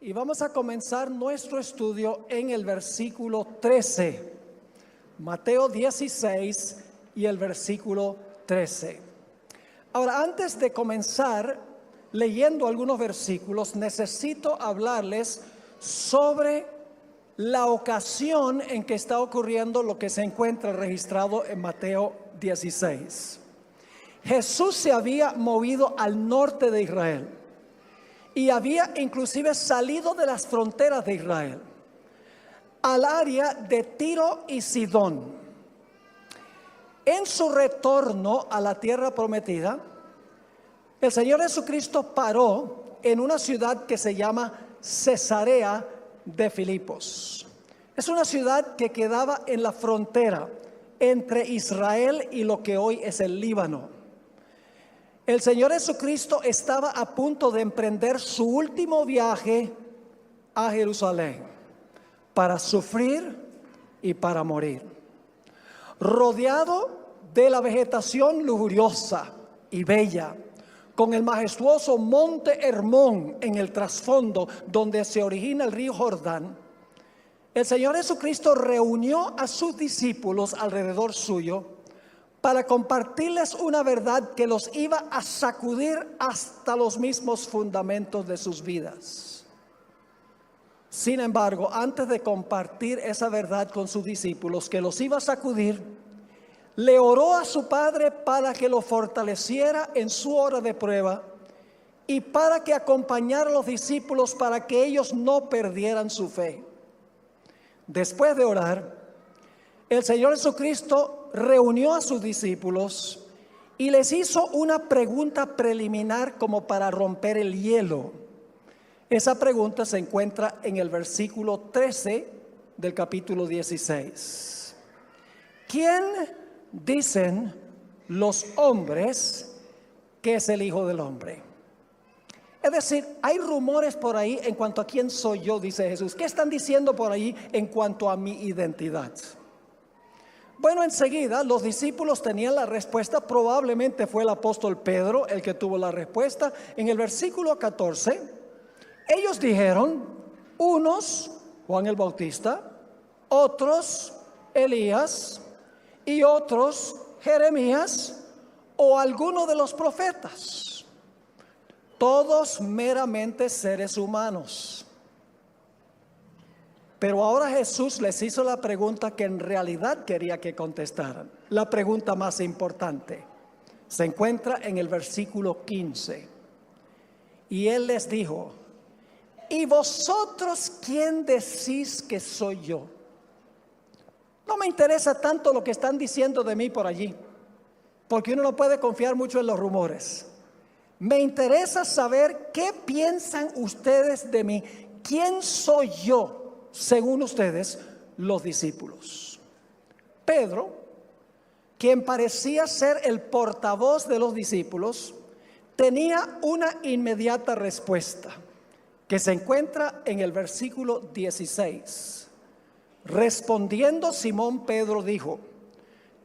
Y vamos a comenzar nuestro estudio en el versículo 13, Mateo 16 y el versículo 13. Ahora, antes de comenzar leyendo algunos versículos, necesito hablarles sobre la ocasión en que está ocurriendo lo que se encuentra registrado en Mateo 16. Jesús se había movido al norte de Israel y había inclusive salido de las fronteras de Israel al área de Tiro y Sidón. En su retorno a la tierra prometida, el Señor Jesucristo paró en una ciudad que se llama Cesarea de Filipos. Es una ciudad que quedaba en la frontera entre Israel y lo que hoy es el Líbano. El Señor Jesucristo estaba a punto de emprender su último viaje a Jerusalén para sufrir y para morir. Rodeado de la vegetación lujuriosa y bella, con el majestuoso monte Hermón en el trasfondo donde se origina el río Jordán, el Señor Jesucristo reunió a sus discípulos alrededor suyo para compartirles una verdad que los iba a sacudir hasta los mismos fundamentos de sus vidas. Sin embargo, antes de compartir esa verdad con sus discípulos que los iba a sacudir, le oró a su Padre para que lo fortaleciera en su hora de prueba y para que acompañara a los discípulos para que ellos no perdieran su fe. Después de orar, el Señor Jesucristo reunió a sus discípulos y les hizo una pregunta preliminar como para romper el hielo. Esa pregunta se encuentra en el versículo 13 del capítulo 16. ¿Quién dicen los hombres que es el Hijo del Hombre? Es decir, hay rumores por ahí en cuanto a quién soy yo, dice Jesús. ¿Qué están diciendo por ahí en cuanto a mi identidad? Bueno, enseguida los discípulos tenían la respuesta. Probablemente fue el apóstol Pedro el que tuvo la respuesta. En el versículo 14, ellos dijeron, unos Juan el Bautista, otros Elías y otros Jeremías o alguno de los profetas. Todos meramente seres humanos. Pero ahora Jesús les hizo la pregunta que en realidad quería que contestaran. La pregunta más importante se encuentra en el versículo 15. Y Él les dijo, ¿y vosotros quién decís que soy yo? No me interesa tanto lo que están diciendo de mí por allí, porque uno no puede confiar mucho en los rumores. Me interesa saber qué piensan ustedes de mí. ¿Quién soy yo? Según ustedes, los discípulos. Pedro, quien parecía ser el portavoz de los discípulos, tenía una inmediata respuesta que se encuentra en el versículo 16. Respondiendo Simón Pedro dijo,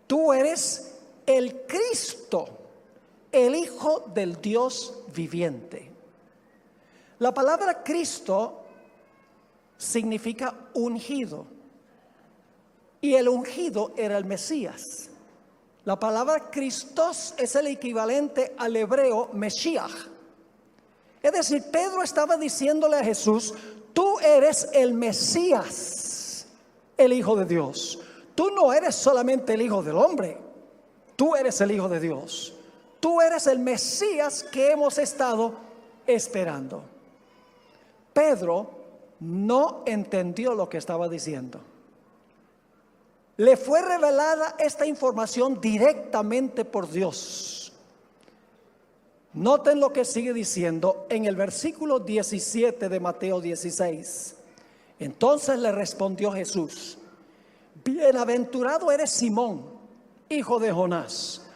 tú eres el Cristo, el Hijo del Dios viviente. La palabra Cristo significa ungido, y el ungido era el Mesías. La palabra Christos es el equivalente al hebreo Mesías. Es decir, Pedro estaba diciéndole a Jesús, tú eres el Mesías, el Hijo de Dios. Tú no eres solamente el Hijo del hombre, tú eres el Hijo de Dios. Tú eres el Mesías que hemos estado esperando. Pedro no entendió lo que estaba diciendo. Le fue revelada esta información directamente por Dios. Noten lo que sigue diciendo en el versículo 17 de Mateo 16. Entonces le respondió Jesús, bienaventurado eres Simón, hijo de Jonás,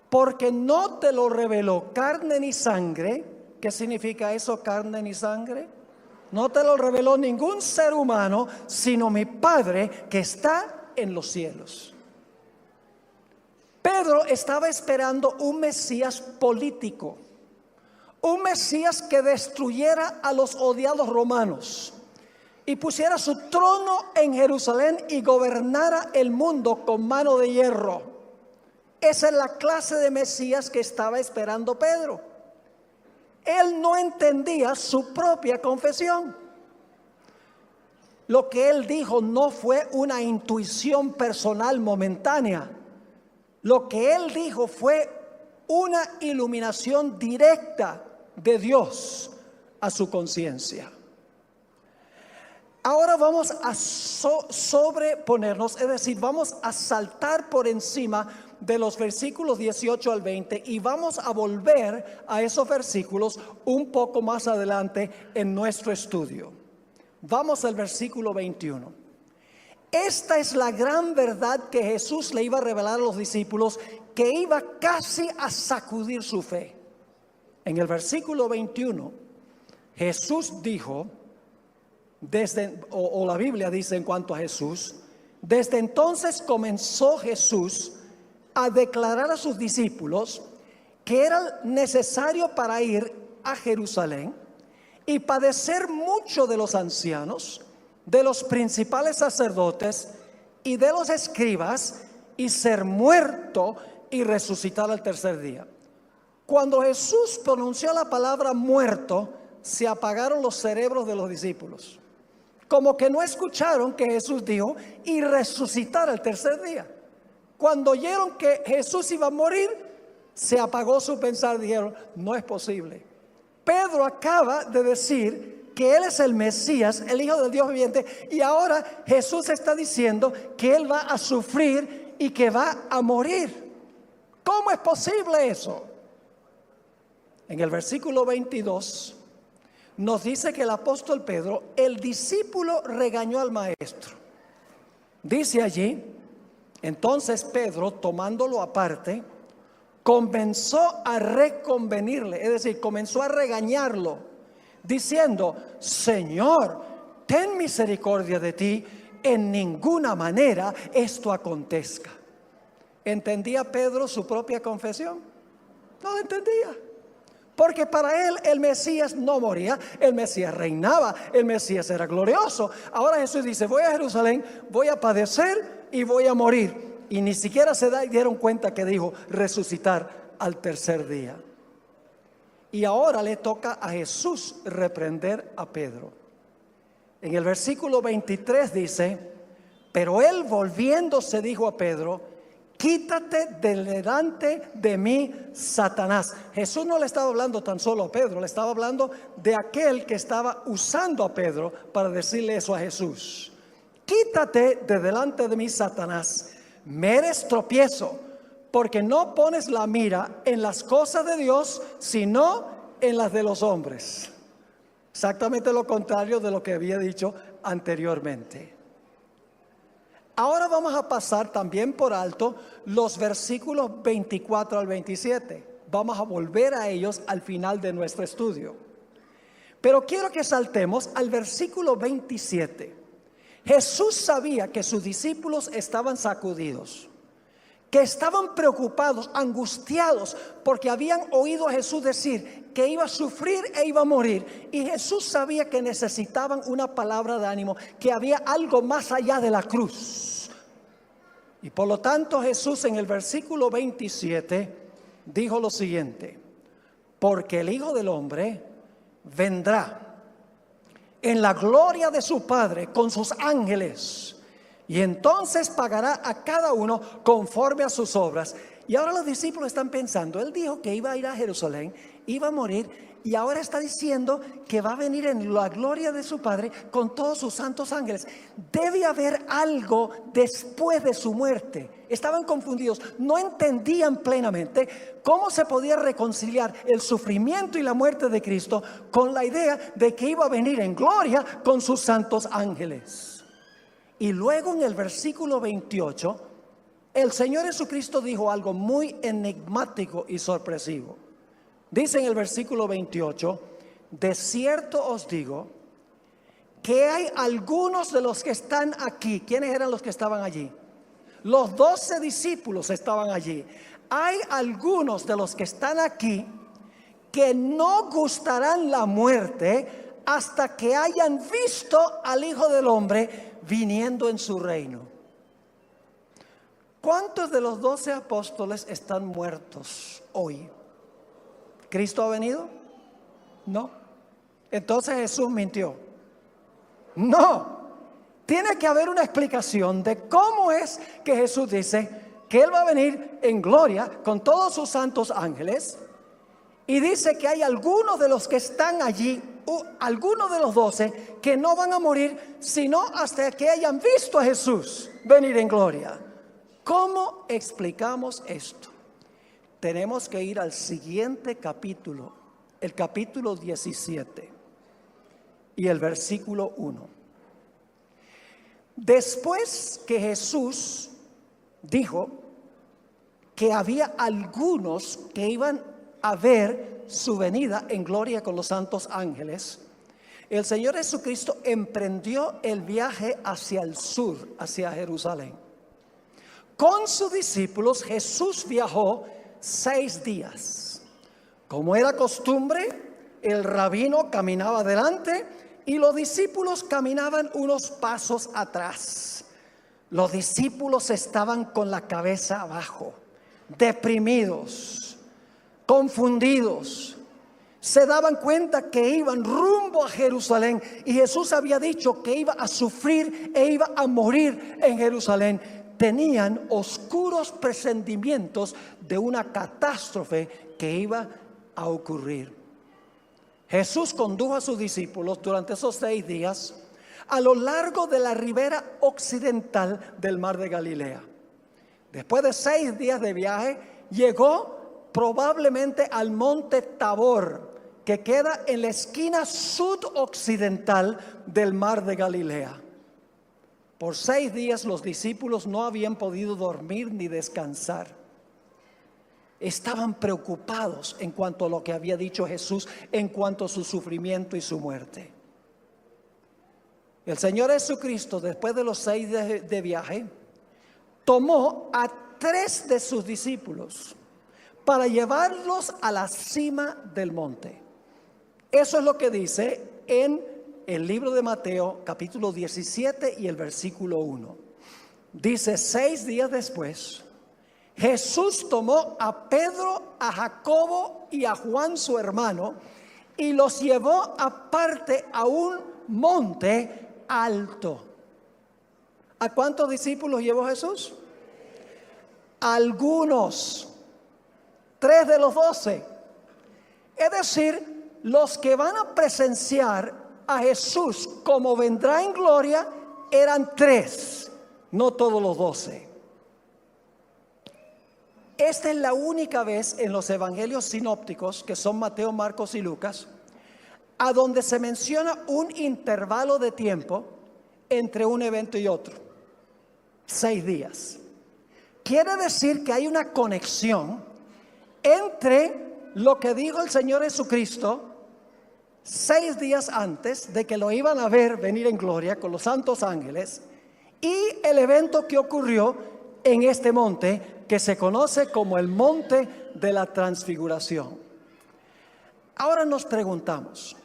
porque no te lo reveló carne ni sangre. ¿Qué significa eso, carne ni sangre? No te lo reveló ningún ser humano, sino mi Padre que está en los cielos. Pedro estaba esperando un Mesías político, un Mesías que destruyera a los odiados romanos y pusiera su trono en Jerusalén y gobernara el mundo con mano de hierro. Esa es la clase de Mesías que estaba esperando Pedro. Él no entendía su propia confesión. Lo que él dijo no fue una intuición personal momentánea. Lo que él dijo fue una iluminación directa de Dios a su conciencia. Ahora vamos a sobreponernos, es decir, vamos a saltar por encima de los versículos 18 al 20 y vamos a volver a esos versículos un poco más adelante en nuestro estudio. Vamos al versículo 21. Esta es la gran verdad que Jesús le iba a revelar a los discípulos, que iba casi a sacudir su fe. En el versículo 21, Jesús dijo, la Biblia dice en cuanto a Jesús, desde entonces comenzó Jesús a declarar a sus discípulos que era necesario para ir a Jerusalén y padecer mucho de los ancianos, de los principales sacerdotes y de los escribas, y ser muerto y resucitar al tercer día. Cuando Jesús pronunció la palabra muerto, se apagaron los cerebros de los discípulos, como que no escucharon que Jesús dijo y resucitar al tercer día. Cuando oyeron que Jesús iba a morir, se apagó su pensar. Dijeron, no es posible. Pedro acaba de decir que Él es el Mesías, el Hijo del Dios viviente, y ahora Jesús está diciendo que Él va a sufrir y que va a morir. ¿Cómo es posible eso? En el versículo 22 nos dice que el apóstol Pedro, el discípulo, regañó al maestro. Dice allí, entonces Pedro, tomándolo aparte, comenzó a reconvenirle, es decir, comenzó a regañarlo, diciendo, Señor, ten misericordia de ti, en ninguna manera esto acontezca. ¿Entendía Pedro su propia confesión? No lo entendía. Porque para él el Mesías no moría, el Mesías reinaba, el Mesías era glorioso. Ahora Jesús dice, voy a Jerusalén, voy a padecer y voy a morir. Y ni siquiera se dieron cuenta que dijo resucitar al tercer día. Y ahora le toca a Jesús reprender a Pedro. En el versículo 23 dice, pero él volviéndose dijo a Pedro, quítate delante de mí, Satanás. Jesús no le estaba hablando tan solo a Pedro, le estaba hablando de aquel que estaba usando a Pedro para decirle eso a Jesús. Quítate de delante de mí, Satanás. Me eres tropiezo, porque no pones la mira en las cosas de Dios, sino en las de los hombres. Exactamente lo contrario de lo que había dicho anteriormente. Ahora vamos a pasar también por alto los versículos 24 al 27. Vamos a volver a ellos al final de nuestro estudio. Pero quiero que saltemos al versículo 27. Jesús sabía que sus discípulos estaban sacudidos, que estaban preocupados, angustiados, porque habían oído a Jesús decir que iba a sufrir e iba a morir. Y Jesús sabía que necesitaban una palabra de ánimo, que había algo más allá de la cruz. Y por lo tanto Jesús en el versículo 27 dijo lo siguiente, porque el Hijo del Hombre vendrá en la gloria de su Padre con sus ángeles, y entonces pagará a cada uno conforme a sus obras. Y ahora los discípulos están pensando, Él dijo que iba a ir a Jerusalén, iba a morir, y ahora está diciendo que va a venir en la gloria de su Padre con todos sus santos ángeles. Debe haber algo después de su muerte. Estaban confundidos, no entendían plenamente cómo se podía reconciliar el sufrimiento y la muerte de Cristo con la idea de que iba a venir en gloria con sus santos ángeles. Y luego en el versículo 28, el Señor Jesucristo dijo algo muy enigmático y sorpresivo. Dice en el versículo 28, de cierto os digo que hay algunos de los que están aquí. ¿Quiénes eran los que estaban allí? Los 12 discípulos estaban allí. Hay algunos de los que están aquí que no gustarán la muerte hasta que hayan visto al Hijo del Hombre viniendo en su reino. ¿Cuántos de los 12 apóstoles están muertos hoy? ¿Cristo ha venido? No. Entonces Jesús mintió. No. Tiene que haber una explicación de cómo es que Jesús dice que Él va a venir en gloria con todos sus santos ángeles. Y dice que hay algunos de los que están allí, algunos de los 12, que no van a morir sino hasta que hayan visto a Jesús venir en gloria. ¿Cómo explicamos esto? Tenemos que ir al siguiente capítulo, el capítulo 17 y el versículo 1. Después que Jesús dijo que había algunos que iban a ver su venida en gloria con los santos ángeles, el Señor Jesucristo emprendió el viaje hacia el sur, hacia Jerusalén. Con sus discípulos Jesús viajó 6 días. Como era costumbre, el rabino caminaba adelante y los discípulos caminaban unos pasos atrás. Los discípulos estaban con la cabeza abajo, deprimidos, confundidos. Se daban cuenta que iban rumbo a Jerusalén y Jesús había dicho que iba a sufrir e iba a morir en Jerusalén. Tenían oscuros presentimientos de una catástrofe que iba a ocurrir. Jesús condujo a sus discípulos durante esos 6 días a lo largo de la ribera occidental del mar de Galilea. Después de 6 días de viaje, llegó probablemente al monte Tabor, que queda en la esquina sudoccidental del mar de Galilea. Por 6 días los discípulos no habían podido dormir ni descansar. Estaban preocupados en cuanto a lo que había dicho Jesús, en cuanto a su sufrimiento y su muerte. El Señor Jesucristo, después de los 6 días de viaje, tomó a 3 de sus discípulos para llevarlos a la cima del monte. Eso es lo que dice en el libro de Mateo, capítulo 17 y el versículo 1. Dice: 6 días después, Jesús tomó a Pedro, a Jacobo y a Juan su hermano y los llevó aparte a un monte alto. ¿A cuántos discípulos llevó Jesús? Algunos, 3 de los 12. Es decir, los que van a presenciar a Jesús como vendrá en gloria eran 3, no todos los 12. Esta es la única vez en los evangelios sinópticos, que son Mateo, Marcos y Lucas, a donde se menciona un intervalo de tiempo entre un evento y otro. 6 días. Quiere decir que hay una conexión entre lo que dijo el Señor Jesucristo 6 días antes de que lo iban a ver venir en gloria con los santos ángeles y el evento que ocurrió en este monte que se conoce como el monte de la transfiguración. Ahora nos preguntamos,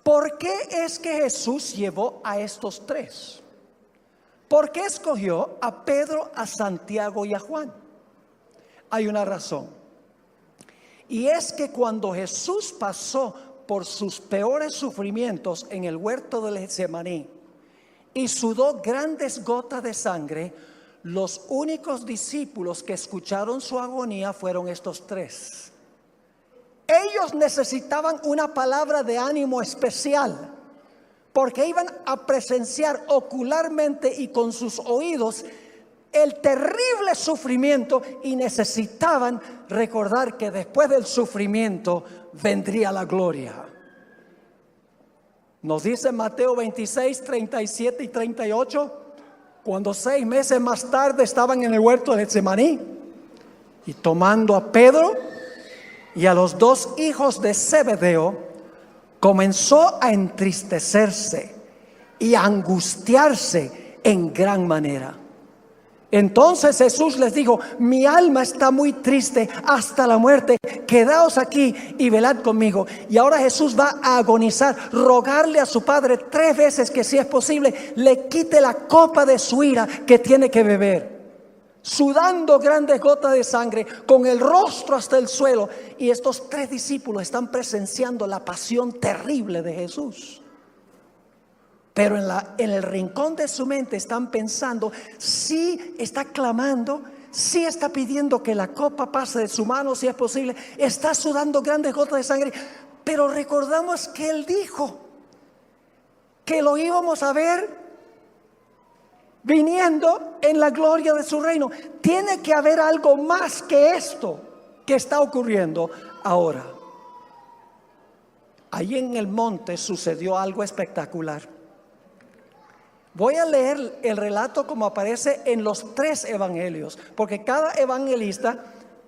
¿por qué es que Jesús llevó a estos 3? ¿Por qué escogió a Pedro, a Santiago y a Juan? Hay una razón. Y es que cuando Jesús pasó por sus peores sufrimientos en el huerto del Getsemaní y sudó grandes gotas de sangre, los únicos discípulos que escucharon su agonía fueron estos 3. Ellos necesitaban una palabra de ánimo especial, porque iban a presenciar ocularmente y con sus oídos el terrible sufrimiento y necesitaban recordar que después del sufrimiento vendría la gloria. Nos dice Mateo 26, 37 y 38, cuando 6 meses más tarde estaban en el huerto de Getsemaní y tomando a Pedro y a los 2 hijos de Zebedeo, comenzó a entristecerse y a angustiarse en gran manera. Entonces Jesús les dijo: mi alma está muy triste hasta la muerte, quedaos aquí y velad conmigo. Y ahora Jesús va a agonizar, rogarle a su Padre 3 veces que, si es posible, le quite la copa de su ira que tiene que beber, sudando grandes gotas de sangre, con el rostro hasta el suelo. Y estos 3 discípulos están presenciando la pasión terrible de Jesús. Pero en el rincón de su mente están pensando: sí está clamando, sí está pidiendo que la copa pase de su mano si es posible, está sudando grandes gotas de sangre. Pero recordamos que Él dijo que lo íbamos a ver viniendo en la gloria de su reino. Tiene que haber algo más que esto que está ocurriendo ahora. Ahí en el monte sucedió algo espectacular. Voy a leer el relato como aparece en los 3 evangelios, porque cada evangelista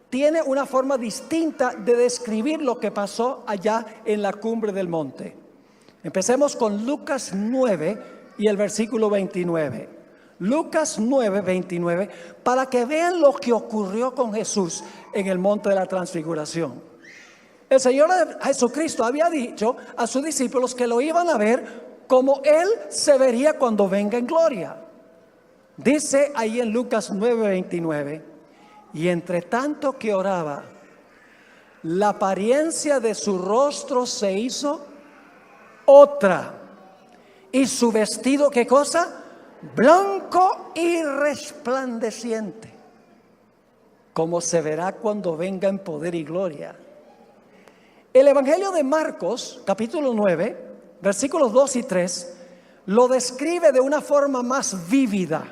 tiene una forma distinta de describir lo que pasó allá en la cumbre del monte. Empecemos con Lucas 9 y el versículo 29. Lucas 9, 29, para que vean lo que ocurrió con Jesús en el monte de la transfiguración. El Señor Jesucristo había dicho a sus discípulos que lo iban a ver como Él se vería cuando venga en gloria. Dice ahí en Lucas 9:29: y entre tanto que oraba, la apariencia de su rostro se hizo otra, y su vestido, ¿qué cosa? Blanco y resplandeciente, como se verá cuando venga en poder y gloria. El Evangelio de Marcos, capítulo 9, versículos 2 y 3, lo describe de una forma más vívida.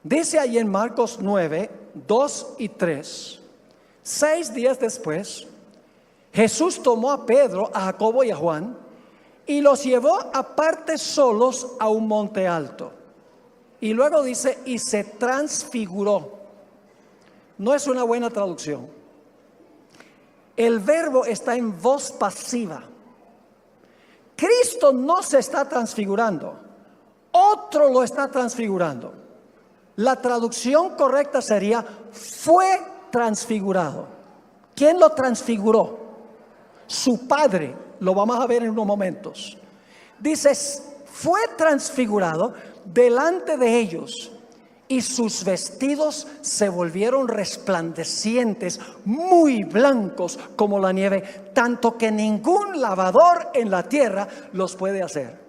Dice ahí en Marcos 9, 2 y 3: 6 días después, Jesús tomó a Pedro, a Jacobo y a Juan y los llevó aparte solos a un monte alto. Y luego dice: y se transfiguró. No es una buena traducción. El verbo está en voz pasiva. Cristo no se está transfigurando, otro lo está transfigurando. La traducción correcta sería: fue transfigurado. ¿Quién lo transfiguró? Su Padre. Lo vamos a ver en unos momentos. Dice: fue transfigurado delante de ellos, y sus vestidos se volvieron resplandecientes, muy blancos como la nieve, tanto que ningún lavador en la tierra los puede hacer.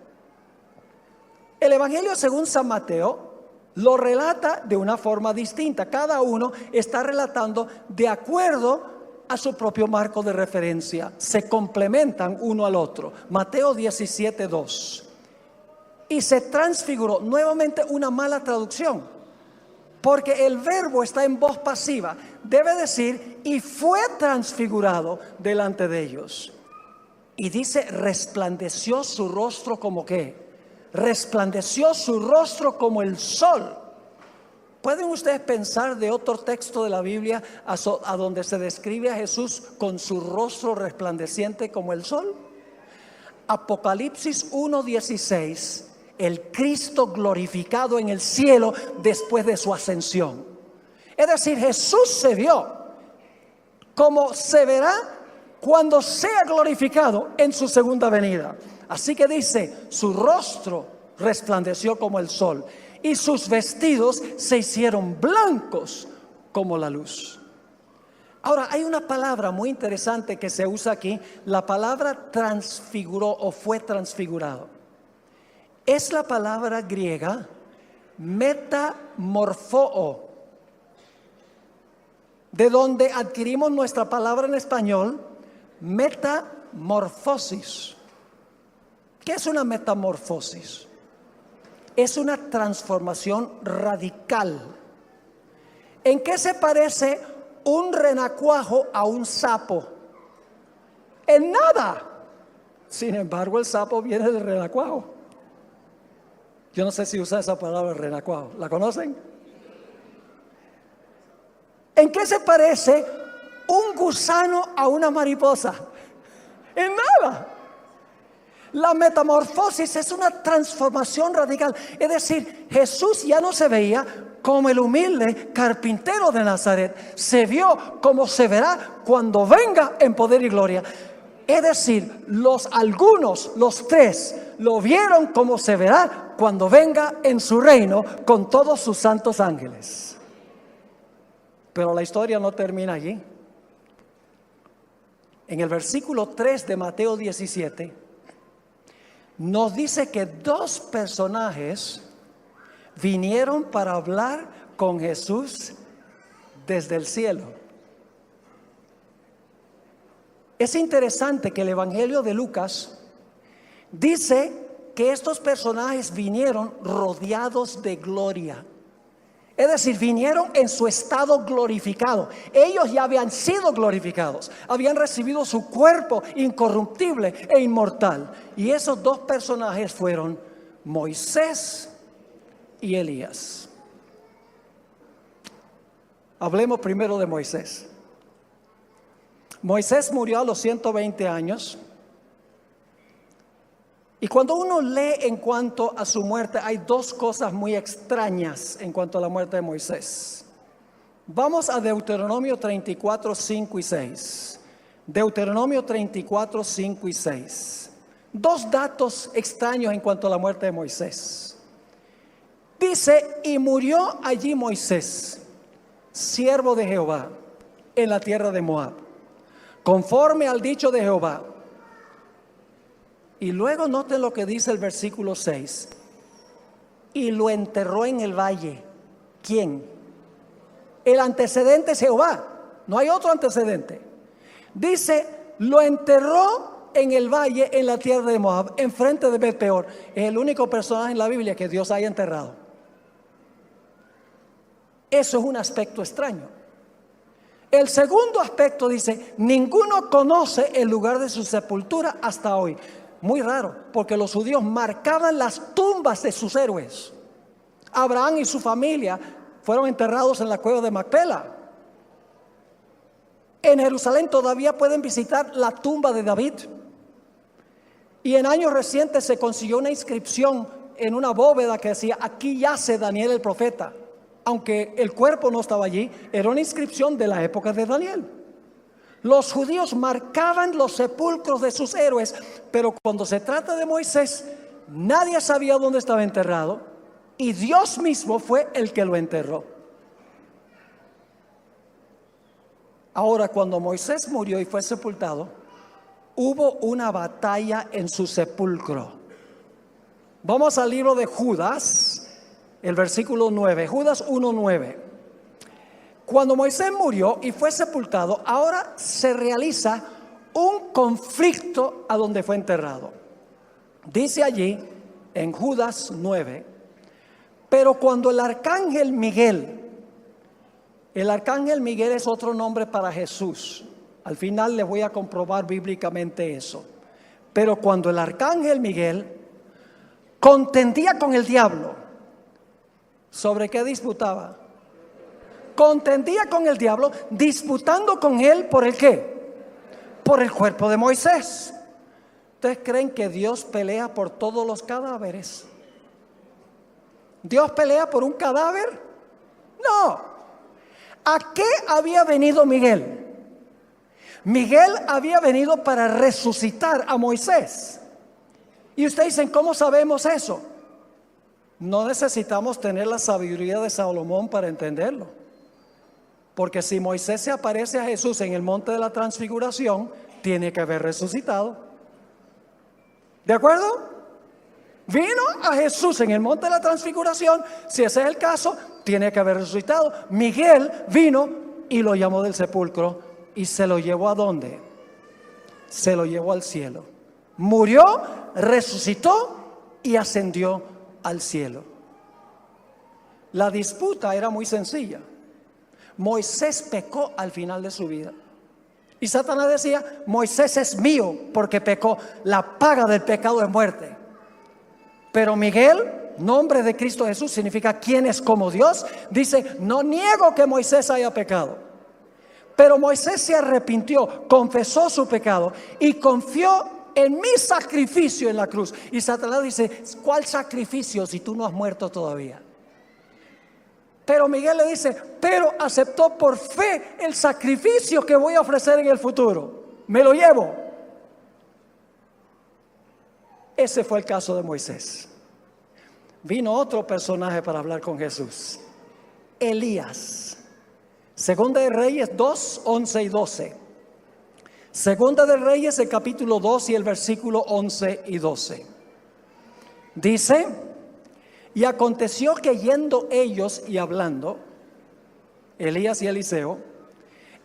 El Evangelio según San Mateo lo relata de una forma distinta. Cada uno está relatando de acuerdo a su propio marco de referencia. Se complementan uno al otro. Mateo 17:2. Y se transfiguró. Nuevamente una mala traducción, porque el verbo está en voz pasiva. Debe decir: y fue transfigurado delante de ellos. Y dice: resplandeció su rostro como ¿qué? Resplandeció su rostro como el sol. ¿Pueden ustedes pensar de otro texto de la Biblia a donde se describe a Jesús con su rostro resplandeciente como el sol? Apocalipsis 1:16. El Cristo glorificado en el cielo después de su ascensión. Es decir, Jesús se vio como se verá cuando sea glorificado en su segunda venida. Así que dice: su rostro resplandeció como el sol, y sus vestidos se hicieron blancos como la luz. Ahora, hay una palabra muy interesante que se usa aquí. La palabra transfiguró o fue transfigurado es la palabra griega metamorfoo, de donde adquirimos nuestra palabra en español metamorfosis. ¿Qué es una metamorfosis? Es una transformación radical. ¿En qué se parece un renacuajo a un sapo? En nada. Sin embargo, el sapo viene del renacuajo. Yo no sé si usa esa palabra, renacuajo. ¿La conocen? ¿En qué se parece un gusano a una mariposa? En nada. La metamorfosis es una transformación radical. Es decir, Jesús ya no se veía como el humilde carpintero de Nazaret se vio como se verá cuando venga en poder y gloria. Es decir, los tres, lo vieron como se verá cuando venga en su reino con todos sus santos ángeles. Pero la historia no termina allí. En el versículo 3 de Mateo 17, nos dice que dos personajes vinieron para hablar con Jesús desde el cielo. Es interesante que el Evangelio de Lucas dice que estos personajes vinieron rodeados de gloria. Es decir, vinieron en su estado glorificado. Ellos ya habían sido glorificados, habían recibido su cuerpo incorruptible e inmortal. Y esos dos personajes fueron Moisés y Elías. Hablemos primero de Moisés. Moisés murió a los 120 años. Y cuando uno lee en cuanto a su muerte, hay dos cosas muy extrañas en cuanto a la muerte de Moisés. Vamos a Deuteronomio 34, 5 y 6. Deuteronomio 34, 5 y 6. Dos datos extraños en cuanto a la muerte de Moisés. Dice, y murió allí Moisés, siervo de Jehová, en la tierra de Moab, conforme al dicho de Jehová. Y luego noten lo que dice el versículo 6. Y lo enterró en el valle. ¿Quién? El antecedente es Jehová. No hay otro antecedente. Dice, lo enterró en el valle en la tierra de Moab, enfrente de Bet-peor. Es el único personaje en la Biblia que Dios haya enterrado. Eso es un aspecto extraño. El segundo aspecto dice, ninguno conoce el lugar de su sepultura hasta hoy. Muy raro, porque los judíos marcaban las tumbas de sus héroes. Abraham y su familia fueron enterrados en la cueva de Macpela. En Jerusalén todavía pueden visitar la tumba de David. Y en años recientes se consiguió una inscripción en una bóveda que decía, aquí yace Daniel el profeta. Aunque el cuerpo no estaba allí, era una inscripción de la época de Daniel. Los judíos marcaban los sepulcros de sus héroes, pero cuando se trata de Moisés, nadie sabía dónde estaba enterrado y Dios mismo fue el que lo enterró. Ahora, cuando Moisés murió y fue sepultado, hubo una batalla en su sepulcro. Vamos al libro de Judas, el versículo 9, Judas 1:9. Cuando Moisés murió y fue sepultado, ahora se realiza un conflicto a donde fue enterrado. Dice allí en Judas 9, pero cuando el arcángel Miguel es otro nombre para Jesús. Al final les voy a comprobar bíblicamente eso. Pero cuando el arcángel Miguel contendía con el diablo, ¿sobre qué disputaba? Contendía con el diablo, disputando con él ¿por el qué? Por el cuerpo de Moisés. ¿Ustedes creen que Dios pelea por todos los cadáveres? ¿Dios pelea por un cadáver? No. ¿A qué había venido Miguel? Miguel había venido para resucitar a Moisés. Y ustedes dicen, ¿cómo sabemos eso? No necesitamos tener la sabiduría de Salomón para entenderlo. Porque si Moisés se aparece a Jesús en el monte de la transfiguración, tiene que haber resucitado. ¿De acuerdo? Vino a Jesús en el monte de la transfiguración. Si ese es el caso, tiene que haber resucitado. Miguel vino y lo llamó del sepulcro y se lo llevó ¿a dónde? Se lo llevó al cielo. Murió, resucitó y ascendió al cielo. La disputa era muy sencilla. Moisés pecó al final de su vida. Y Satanás decía, Moisés es mío porque pecó. La paga del pecado es muerte. Pero Miguel, nombre de Cristo Jesús, significa quien es como Dios. Dice, no niego que Moisés haya pecado. Pero Moisés se arrepintió, confesó su pecado y confió en mi sacrificio en la cruz. Y Satanás dice, ¿cuál sacrificio si tú no has muerto todavía? Pero Miguel le dice, pero aceptó por fe el sacrificio que voy a ofrecer en el futuro. Me lo llevo. Ese fue el caso de Moisés. Vino otro personaje para hablar con Jesús. Elías. Segunda de Reyes 2, 11 y 12. Segunda de Reyes, el capítulo 2 y el versículo 11 y 12. Dice: y aconteció que yendo ellos y hablando, Elías y Eliseo,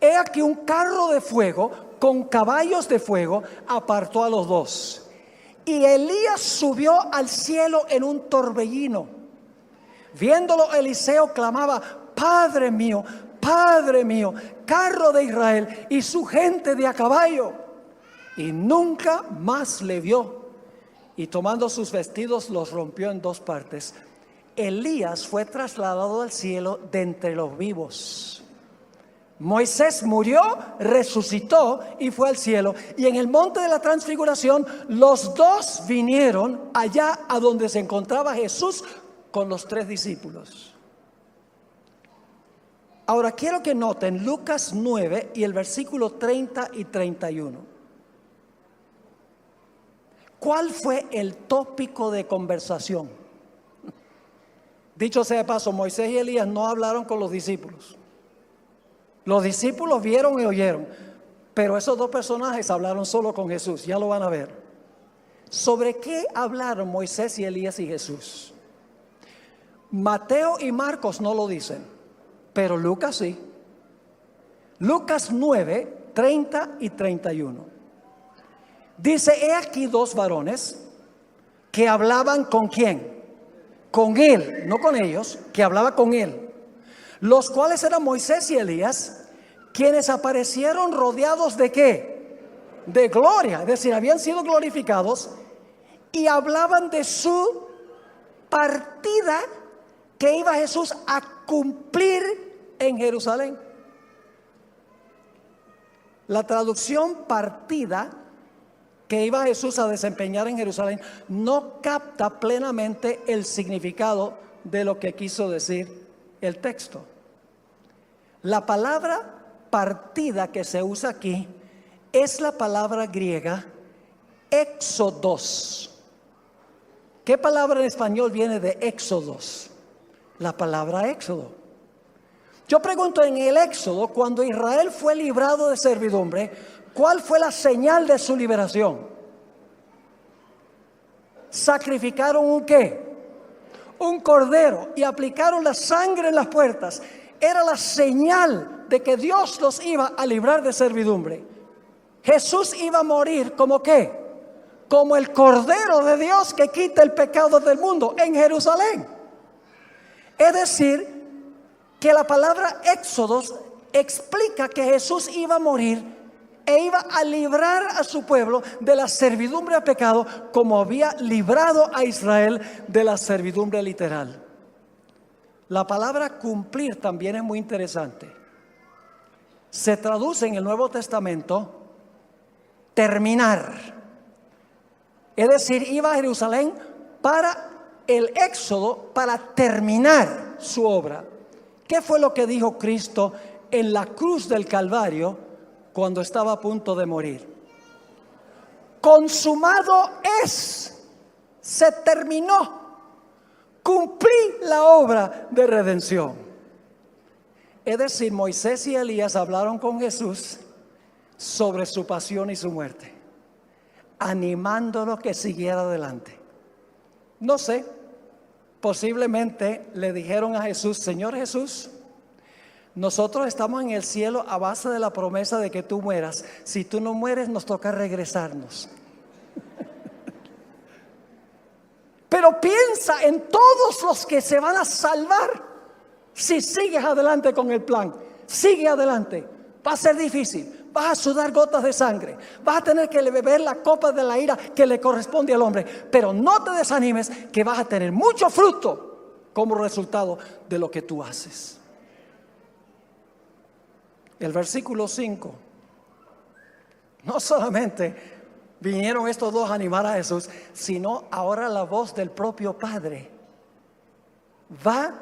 he aquí un carro de fuego con caballos de fuego apartó a los dos. Y Elías subió al cielo en un torbellino. Viéndolo, Eliseo clamaba: Padre mío, carro de Israel y su gente de a caballo. Y nunca más le vio. Y tomando sus vestidos los rompió en dos partes. Elías fue trasladado al cielo de entre los vivos. Moisés murió, resucitó y fue al cielo. Y en el monte de la transfiguración los dos vinieron allá a donde se encontraba Jesús con los 3 discípulos. Ahora quiero que noten Lucas 9 y el versículo 30 y 31. ¿Cuál fue el tópico de conversación? Dicho sea de paso, Moisés y Elías no hablaron con los discípulos. Los discípulos vieron y oyeron, pero esos dos personajes hablaron solo con Jesús. Ya lo van a ver. ¿Sobre qué hablaron Moisés y Elías y Jesús? Mateo y Marcos no lo dicen, pero Lucas sí. Lucas 9, 30 y 31. Dice: he aquí 2 varones que hablaban ¿con quién? Con él, no con ellos, que hablaba con él. Los cuales eran Moisés y Elías, quienes aparecieron rodeados ¿de qué? De gloria, es decir, habían sido glorificados, y hablaban de su partida que iba Jesús a cumplir en Jerusalén. La traducción partida que iba Jesús a desempeñar en Jerusalén no capta plenamente el significado de lo que quiso decir el texto. La palabra partida que se usa aquí es la palabra griega éxodos. ¿Qué palabra en español viene de éxodos? La palabra éxodo. Yo pregunto, en el éxodo, cuando Israel fue librado de servidumbre, ¿cuál fue la señal de su liberación? Sacrificaron ¿un qué? Un cordero, y aplicaron la sangre en las puertas. Era la señal de que Dios los iba a librar de servidumbre. Jesús iba a morir ¿como qué? Como el cordero de Dios que quita el pecado del mundo en Jerusalén. Es decir, que la palabra éxodos explica que Jesús iba a morir e iba a librar a su pueblo de la servidumbre al pecado, como había librado a Israel de la servidumbre literal. La palabra cumplir también es muy interesante. Se traduce en el Nuevo Testamento terminar. Es decir, iba a Jerusalén para el éxodo, para terminar su obra. ¿Qué fue lo que dijo Cristo en la cruz del Calvario cuando estaba a punto de morir? Consumado es, se terminó, cumplí la obra de redención. Es decir, Moisés y Elías hablaron con Jesús sobre su pasión y su muerte, animándolo que siguiera adelante. No sé, posiblemente le dijeron a Jesús: Señor Jesús, nosotros estamos en el cielo a base de la promesa de que tú mueras. Si tú no mueres, nos toca regresarnos. Pero piensa en todos los que se van a salvar si sigues adelante con el plan. Sigue adelante. Va a ser difícil. Vas a sudar gotas de sangre. Vas a tener que beber la copa de la ira que le corresponde al hombre. Pero no te desanimes, que vas a tener mucho fruto como resultado de lo que tú haces. El versículo 5. No solamente vinieron estos dos a animar a Jesús, sino ahora la voz del propio Padre va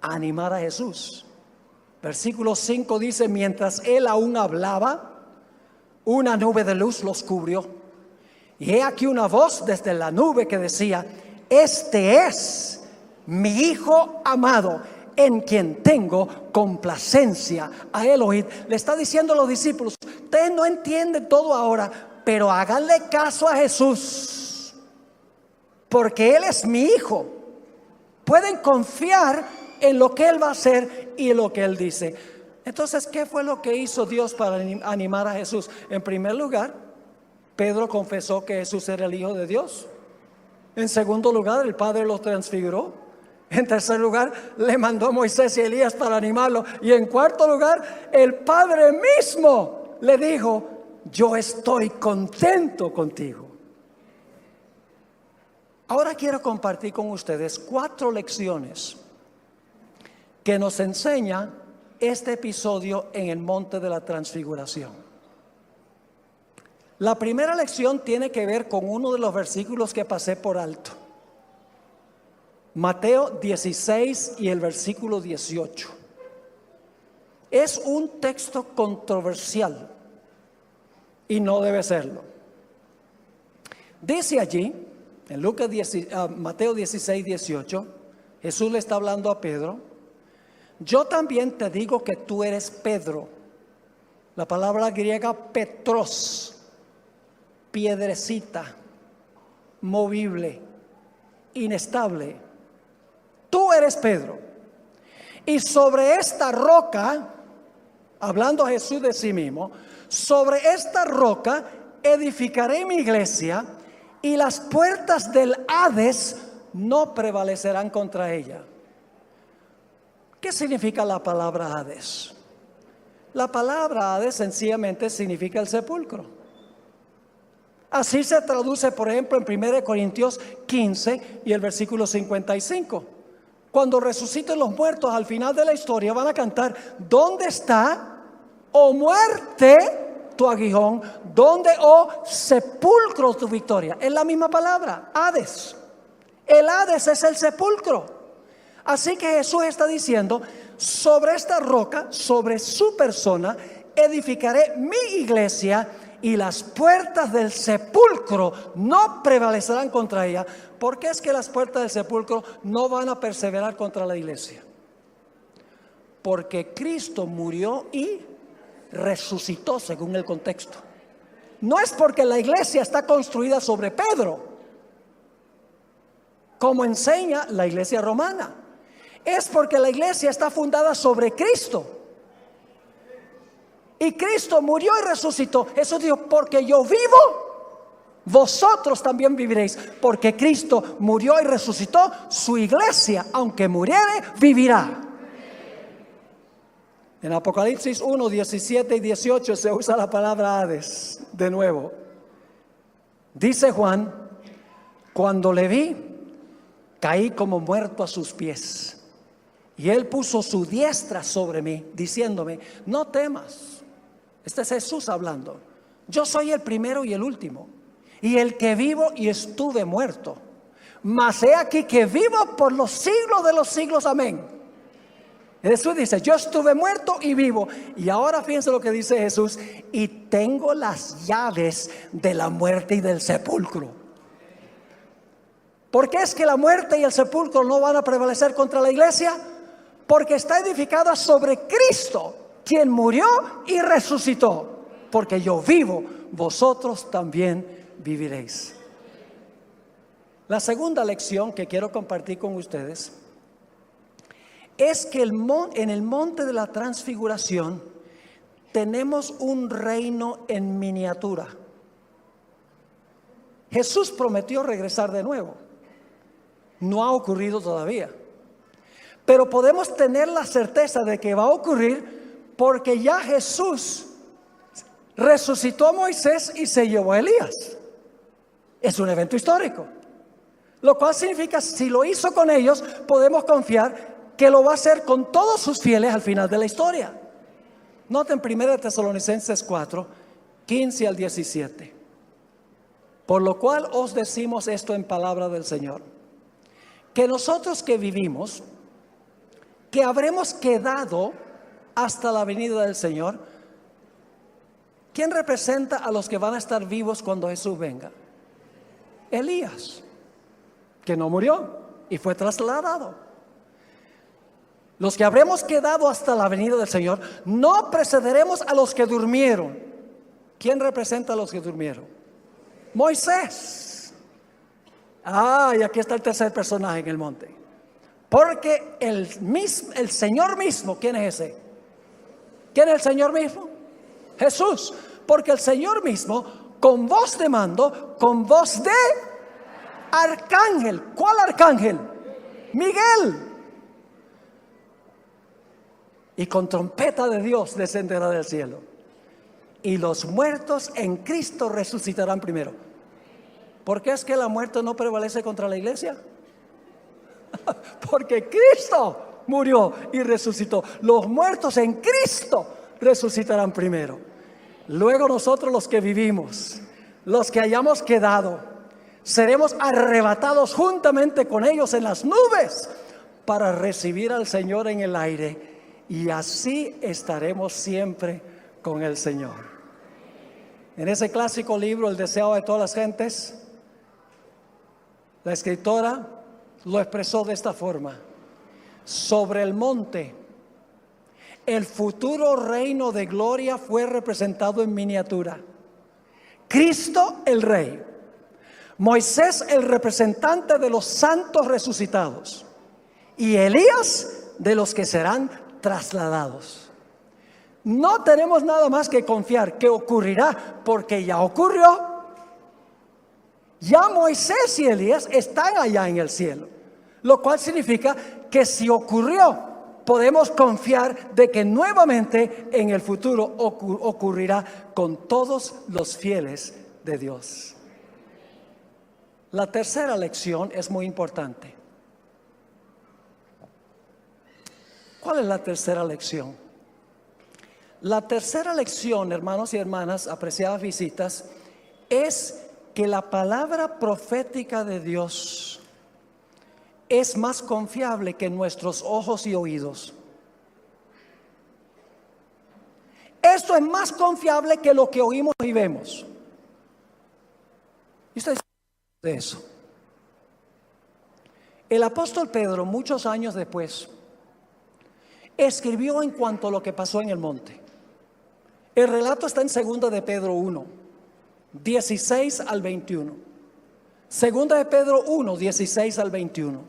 animar a Jesús. Versículo 5 dice: mientras él aún hablaba, una nube de luz los cubrió. Y he aquí una voz desde la nube que decía: este es mi Hijo amado, en quien tengo complacencia. A él oíd. Le está diciendo a los discípulos: ustedes no entienden todo ahora, pero háganle caso a Jesús, porque Él es mi Hijo. Pueden confiar en lo que Él va a hacer y en lo que Él dice. Entonces, ¿qué fue lo que hizo Dios para animar a Jesús? En primer lugar, Pedro confesó que Jesús era el Hijo de Dios. En segundo lugar, el Padre lo transfiguró. En tercer lugar, le mandó a Moisés y Elías para animarlo. Y en cuarto lugar, el Padre mismo le dijo: yo estoy contento contigo. Ahora quiero compartir con ustedes 4 lecciones que nos enseña este episodio en el Monte de la Transfiguración. La primera lección tiene que ver con uno de los versículos que pasé por alto. Mateo 16 y el versículo 18. Es un texto controversial y no debe serlo. Dice allí, en Mateo 16, 18, Jesús le está hablando a Pedro: yo también te digo que tú eres Pedro. La palabra griega Petros, piedrecita, movible, inestable. Tú eres Pedro. Y sobre esta roca, hablando Jesús de sí mismo, sobre esta roca edificaré mi iglesia, y las puertas del Hades no prevalecerán contra ella. ¿Qué significa la palabra Hades? La palabra Hades sencillamente significa el sepulcro. Así se traduce, por ejemplo, en 1 Corintios 15 y el versículo 55. Cuando resuciten los muertos al final de la historia, van a cantar: ¿dónde está, oh muerte, tu aguijón? ¿Dónde, oh sepulcro, tu victoria? Es la misma palabra, Hades. El Hades es el sepulcro. Así que Jesús está diciendo: sobre esta roca, sobre su persona, edificaré mi iglesia, y las puertas del sepulcro no prevalecerán contra ella. ¿Por qué es que las puertas del sepulcro no van a perseverar contra la iglesia? Porque Cristo murió y resucitó, según el contexto. No es porque la iglesia está construida sobre Pedro, como enseña la iglesia romana. Es porque la iglesia está fundada sobre Cristo. Y Cristo murió y resucitó. Eso dijo: porque yo vivo, vosotros también viviréis. Porque Cristo murió y resucitó, su iglesia, aunque muriere, vivirá. En Apocalipsis 1, 17 y 18 se usa la palabra Hades de nuevo. Dice Juan: cuando le vi, caí como muerto a sus pies. Y él puso su diestra sobre mí, diciéndome: no temas. Este es Jesús hablando: yo soy el primero y el último, y el que vivo y estuve muerto. Mas he aquí que vivo por los siglos de los siglos. Amén. Jesús dice: yo estuve muerto y vivo. Y ahora fíjense lo que dice Jesús: y tengo las llaves de la muerte y del sepulcro. ¿Por qué es que la muerte y el sepulcro no van a prevalecer contra la iglesia? Porque está edificada sobre Cristo, quien murió y resucitó. Porque yo vivo, vosotros también viviréis. La segunda lección que quiero compartir con ustedes es que en el monte de la transfiguración tenemos un reino en miniatura. Jesús prometió regresar de nuevo. No ha ocurrido todavía, pero podemos tener la certeza de que va a ocurrir, porque ya Jesús resucitó a Moisés y se llevó a Elías. Es un evento histórico, lo cual significa, si lo hizo con ellos, podemos confiar que lo va a hacer con todos sus fieles al final de la historia. Noten 1 Tesalonicenses 4, 15 al 17. Por lo cual os decimos esto en palabra del Señor, que nosotros que vivimos, que habremos quedado hasta la venida del Señor. ¿Quién representa a los que van a estar vivos cuando Jesús venga? Elías, que no murió y fue trasladado. Los que habremos quedado hasta la venida del Señor, no precederemos a los que durmieron. ¿Quién representa a los que durmieron? Moisés. Y aquí está el tercer personaje en el monte. Porque el Señor mismo, ¿quién es ese? ¿Quién es el Señor mismo? Jesús. Porque el Señor mismo, con voz de mando, con voz de arcángel. ¿Cuál arcángel? Miguel. Y con trompeta de Dios descenderá del cielo. Y los muertos en Cristo resucitarán primero. ¿Por qué es que la muerte no prevalece contra la iglesia? Porque Cristo murió y resucitó. Los muertos en Cristo resucitarán primero. Luego nosotros, los que vivimos, los que hayamos quedado, seremos arrebatados juntamente con ellos en las nubes para recibir al Señor en el aire, y así estaremos siempre con el Señor. En ese clásico libro, El deseo de todas las gentes, la escritora lo expresó de esta forma: sobre el monte, el futuro reino de gloria fue representado en miniatura. Cristo el Rey, Moisés el representante de los santos resucitados, y Elías de los que serán trasladados. No tenemos nada más que confiar que ocurrirá, porque ya ocurrió. Ya Moisés y Elías están allá en el cielo, lo cual significa que si ocurrió, podemos confiar de que nuevamente en el futuro ocurrirá con todos los fieles de Dios. La tercera lección es muy importante. ¿Cuál es la tercera lección? La tercera lección, hermanos y hermanas, apreciadas visitas, es que la palabra profética de Dios es más confiable que nuestros ojos y oídos. Esto es más confiable que lo que oímos y vemos. ¿Y ustedes saben de eso? El apóstol Pedro, muchos años después, escribió en cuanto a lo que pasó en el monte. El relato está en 2 de Pedro 1, 16 al 21. 2 de Pedro 1, 16 al 21.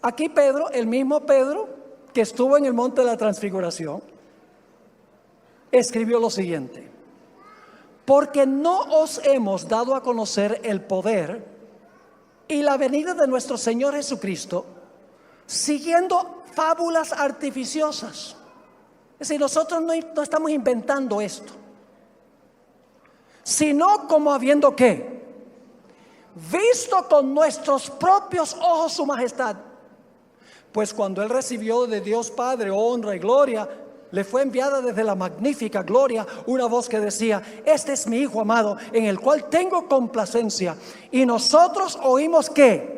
Aquí Pedro, el mismo Pedro que estuvo en el monte de la transfiguración, escribió lo siguiente: porque no os hemos dado a conocer el poder y la venida de nuestro Señor Jesucristo siguiendo fábulas artificiosas. Es decir, nosotros no estamos inventando esto, sino como habiendo ¿qué? Visto con nuestros propios ojos su majestad. Pues cuando él recibió de Dios Padre honra y gloria, le fue enviada desde la magnífica gloria una voz que decía: este es mi Hijo amado, en el cual tengo complacencia. Y nosotros oímos ¿qué?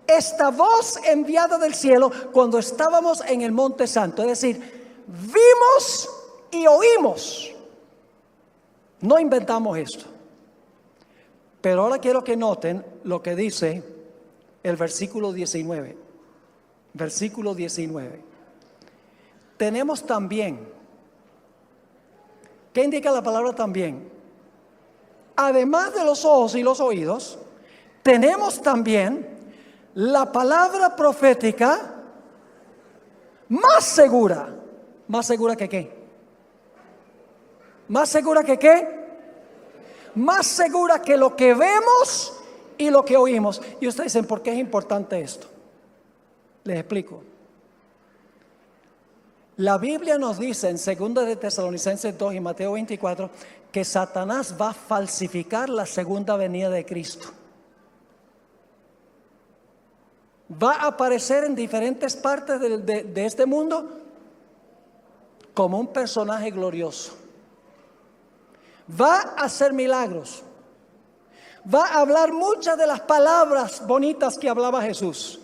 Esta voz enviada del cielo cuando estábamos en el Monte Santo. Es decir, vimos y oímos. No inventamos esto. Pero ahora quiero que noten lo que dice el versículo 19. Versículo 19. Tenemos también. ¿Qué indica la palabra también? Además de los ojos y los oídos, tenemos también la palabra profética más segura. ¿Más segura que qué? ¿Más segura que qué? Más segura que lo que vemos y lo que oímos. Y ustedes dicen, ¿por qué es importante esto? Les explico. La Biblia nos dice en 2 de Tesalonicenses 2 y Mateo 24 que Satanás va a falsificar la segunda venida de Cristo. Va a aparecer en diferentes partes de este mundo como un personaje glorioso. Va a hacer milagros. Va a hablar muchas de las palabras bonitas que hablaba Jesús.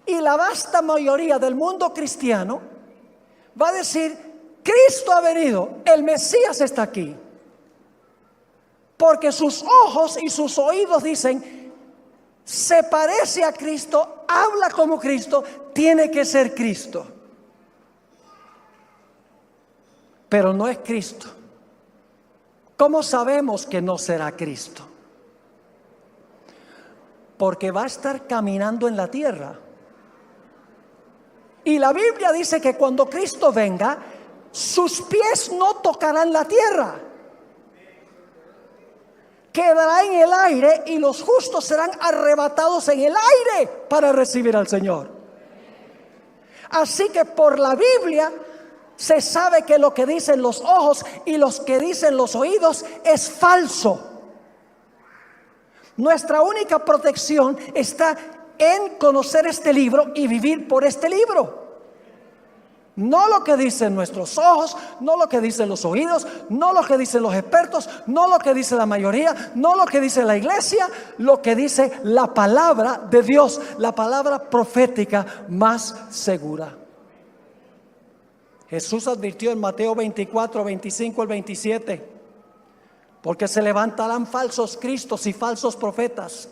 Y la vasta mayoría del mundo cristiano va a decir: Cristo ha venido, el Mesías está aquí. Porque sus ojos y sus oídos dicen: se parece a Cristo, habla como Cristo, tiene que ser Cristo. Pero no es Cristo. ¿Cómo sabemos que no será Cristo? Porque va a estar caminando en la tierra. Y la Biblia dice que cuando Cristo venga, sus pies no tocarán la tierra. Quedará en el aire y los justos serán arrebatados en el aire para recibir al Señor. Así que por la Biblia se sabe que lo que dicen los ojos y lo que dicen los oídos es falso. Nuestra única protección está en conocer este libro y vivir por este libro. No lo que dicen nuestros ojos, no lo que dicen los oídos, no lo que dicen los expertos, no lo que dice la mayoría, no lo que dice la iglesia, lo que dice la palabra de Dios, la palabra profética más segura. Jesús advirtió en Mateo 24, 25 al 27, porque se levantarán falsos cristos y falsos profetas,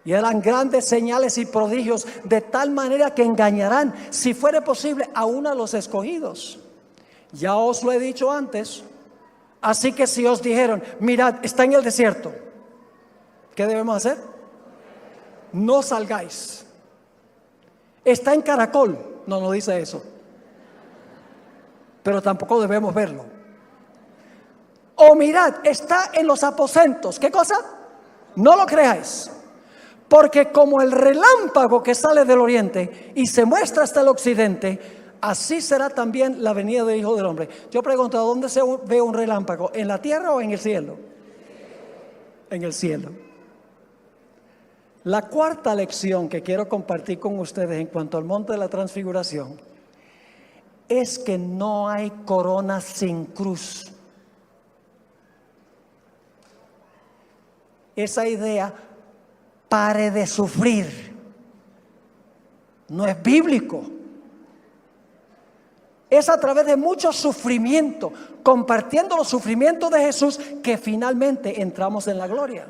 y harán grandes señales y prodigios, de tal manera que engañarán, si fuere posible, aún a los escogidos. Ya os lo he dicho antes. Así que si os dijeron: mirad, está en el desierto, ¿qué debemos hacer? No salgáis. Está en Caracol, no dice eso, pero tampoco debemos verlo. O mirad, está en los aposentos, ¿qué cosa? No lo creáis. Porque como el relámpago que sale del oriente y se muestra hasta el occidente, así será también la venida del Hijo del Hombre. Yo pregunto: ¿a dónde se ve un relámpago? ¿En la tierra o en el cielo? En el cielo. La cuarta lección que quiero compartir con ustedes en cuanto al monte de la transfiguración es que no hay corona sin cruz. Esa idea: pare de sufrir, no es bíblico. Es a través de mucho sufrimiento, compartiendo los sufrimientos de Jesús, que finalmente entramos en la gloria.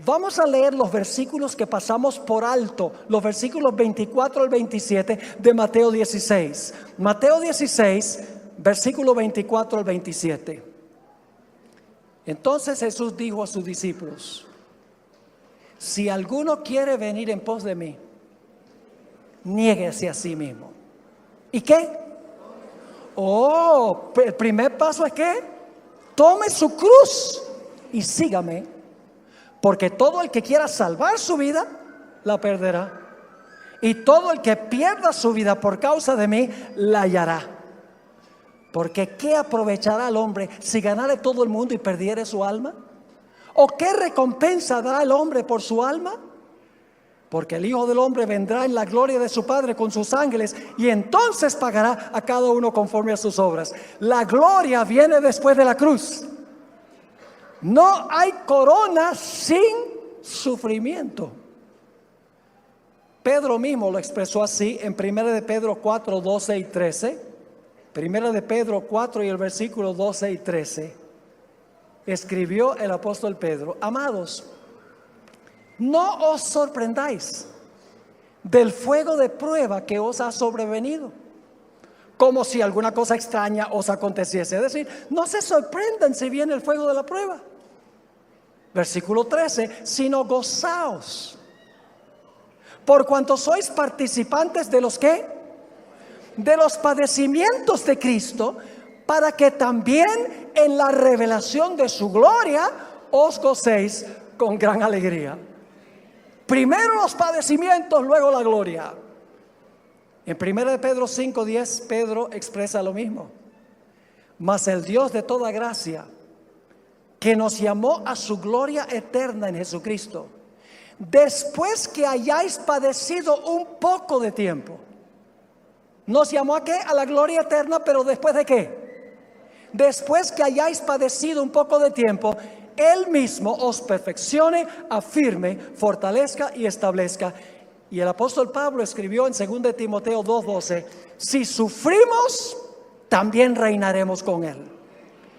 Vamos a leer los versículos que pasamos por alto, los versículos 24 al 27 de Mateo 16. Mateo 16, versículo 24 al 27. Entonces Jesús dijo a sus discípulos: si alguno quiere venir en pos de mí, niéguese a sí mismo. ¿Y qué? El primer paso es que tome su cruz y sígame. Porque todo el que quiera salvar su vida, la perderá. Y todo el que pierda su vida por causa de mí, la hallará. Porque ¿qué aprovechará al hombre si ganare todo el mundo y perdiere su alma? ¿O qué recompensa dará el hombre por su alma? Porque el Hijo del Hombre vendrá en la gloria de su Padre con sus ángeles, y entonces pagará a cada uno conforme a sus obras. La gloria viene después de la cruz. No hay corona sin sufrimiento. Pedro mismo lo expresó así en 1 de Pedro 4, 12 y 13. 1 de Pedro 4 y el versículo 12 y 13. Escribió el apóstol Pedro: amados, no os sorprendáis del fuego de prueba que os ha sobrevenido, como si alguna cosa extraña os aconteciese. Es decir, no se sorprendan si viene el fuego de la prueba. Versículo 13: sino gozaos, por cuanto sois participantes de los ¿qué? De los padecimientos de Cristo, para que también en la revelación de su gloria os gocéis con gran alegría. Primero los padecimientos, luego la gloria. En 1 de Pedro 5, 10, Pedro expresa lo mismo. Mas el Dios de toda gracia, que nos llamó a su gloria eterna en Jesucristo, después que hayáis padecido un poco de tiempo. ¿Nos llamó a qué? A la gloria eterna, pero ¿después de qué? Después que hayáis padecido un poco de tiempo, Él mismo os perfeccione, afirme, fortalezca y establezca. Y el apóstol Pablo escribió en 2 Timoteo 2:12, si sufrimos, también reinaremos con Él.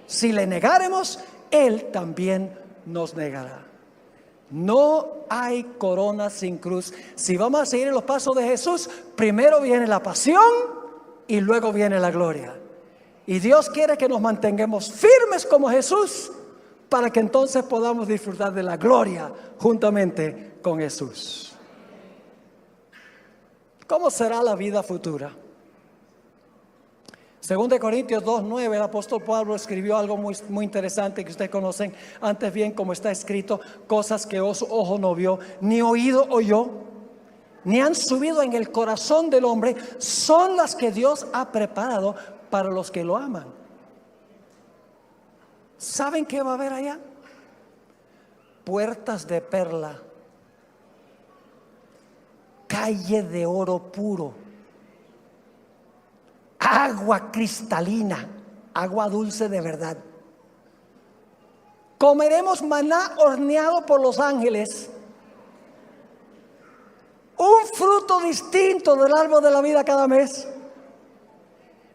Si le negáremos, Él también nos negará. No hay corona sin cruz. Si vamos a seguir en los pasos de Jesús, primero viene la pasión y luego viene la gloria. Y Dios quiere que nos mantengamos firmes como Jesús, para que entonces podamos disfrutar de la gloria juntamente con Jesús. ¿Cómo será la vida futura? 2 Corintios 2:9, el apóstol Pablo escribió algo muy interesante que ustedes conocen antes bien, como está escrito: cosas que ojo no vio, ni oído oyó, ni han subido en el corazón del hombre, son las que Dios ha preparado para los que lo aman. ¿Saben qué va a haber allá? Puertas de perla, calle de oro puro, agua cristalina, agua dulce de verdad. Comeremos maná horneado por los ángeles, un fruto distinto del árbol de la vida cada mes.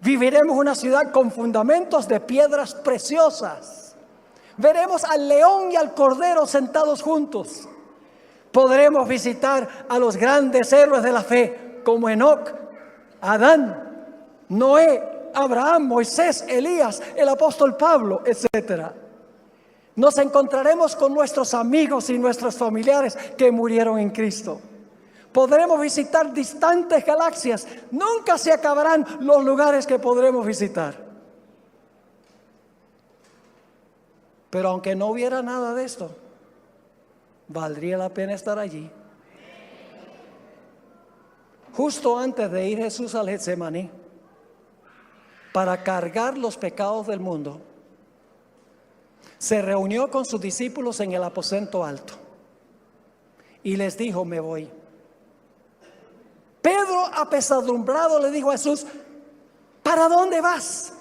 Viviremos una ciudad con fundamentos de piedras preciosas. Veremos al león y al cordero sentados juntos. Podremos visitar a los grandes héroes de la fe, como Enoc, Adán, Noé, Abraham, Moisés, Elías, el apóstol Pablo, etc. Nos encontraremos con nuestros amigos y nuestros familiares que murieron en Cristo. Podremos visitar distantes galaxias. Nunca se acabarán los lugares que podremos visitar. Pero aunque no hubiera nada de esto, valdría la pena estar allí. Justo antes de ir Jesús al Getsemaní para cargar los pecados del mundo, se reunió con sus discípulos en el aposento alto y les dijo: me voy. Pedro, apesadumbrado, le dijo a Jesús: ¿para dónde vas?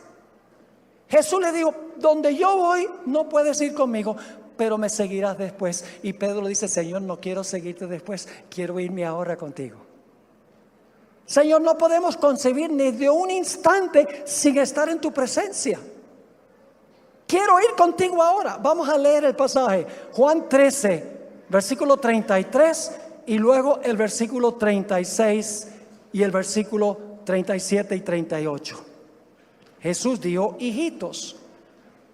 Jesús le dijo: donde yo voy no puedes ir conmigo, pero me seguirás después. Y Pedro le dice: Señor, no quiero seguirte después, quiero irme ahora contigo. Señor, no podemos concebir ni de un instante sin estar en tu presencia. Quiero ir contigo ahora. Vamos a leer el pasaje, Juan 13, versículo 33, y luego el versículo 36 y el versículo 37 y 38. Jesús dijo: hijitos,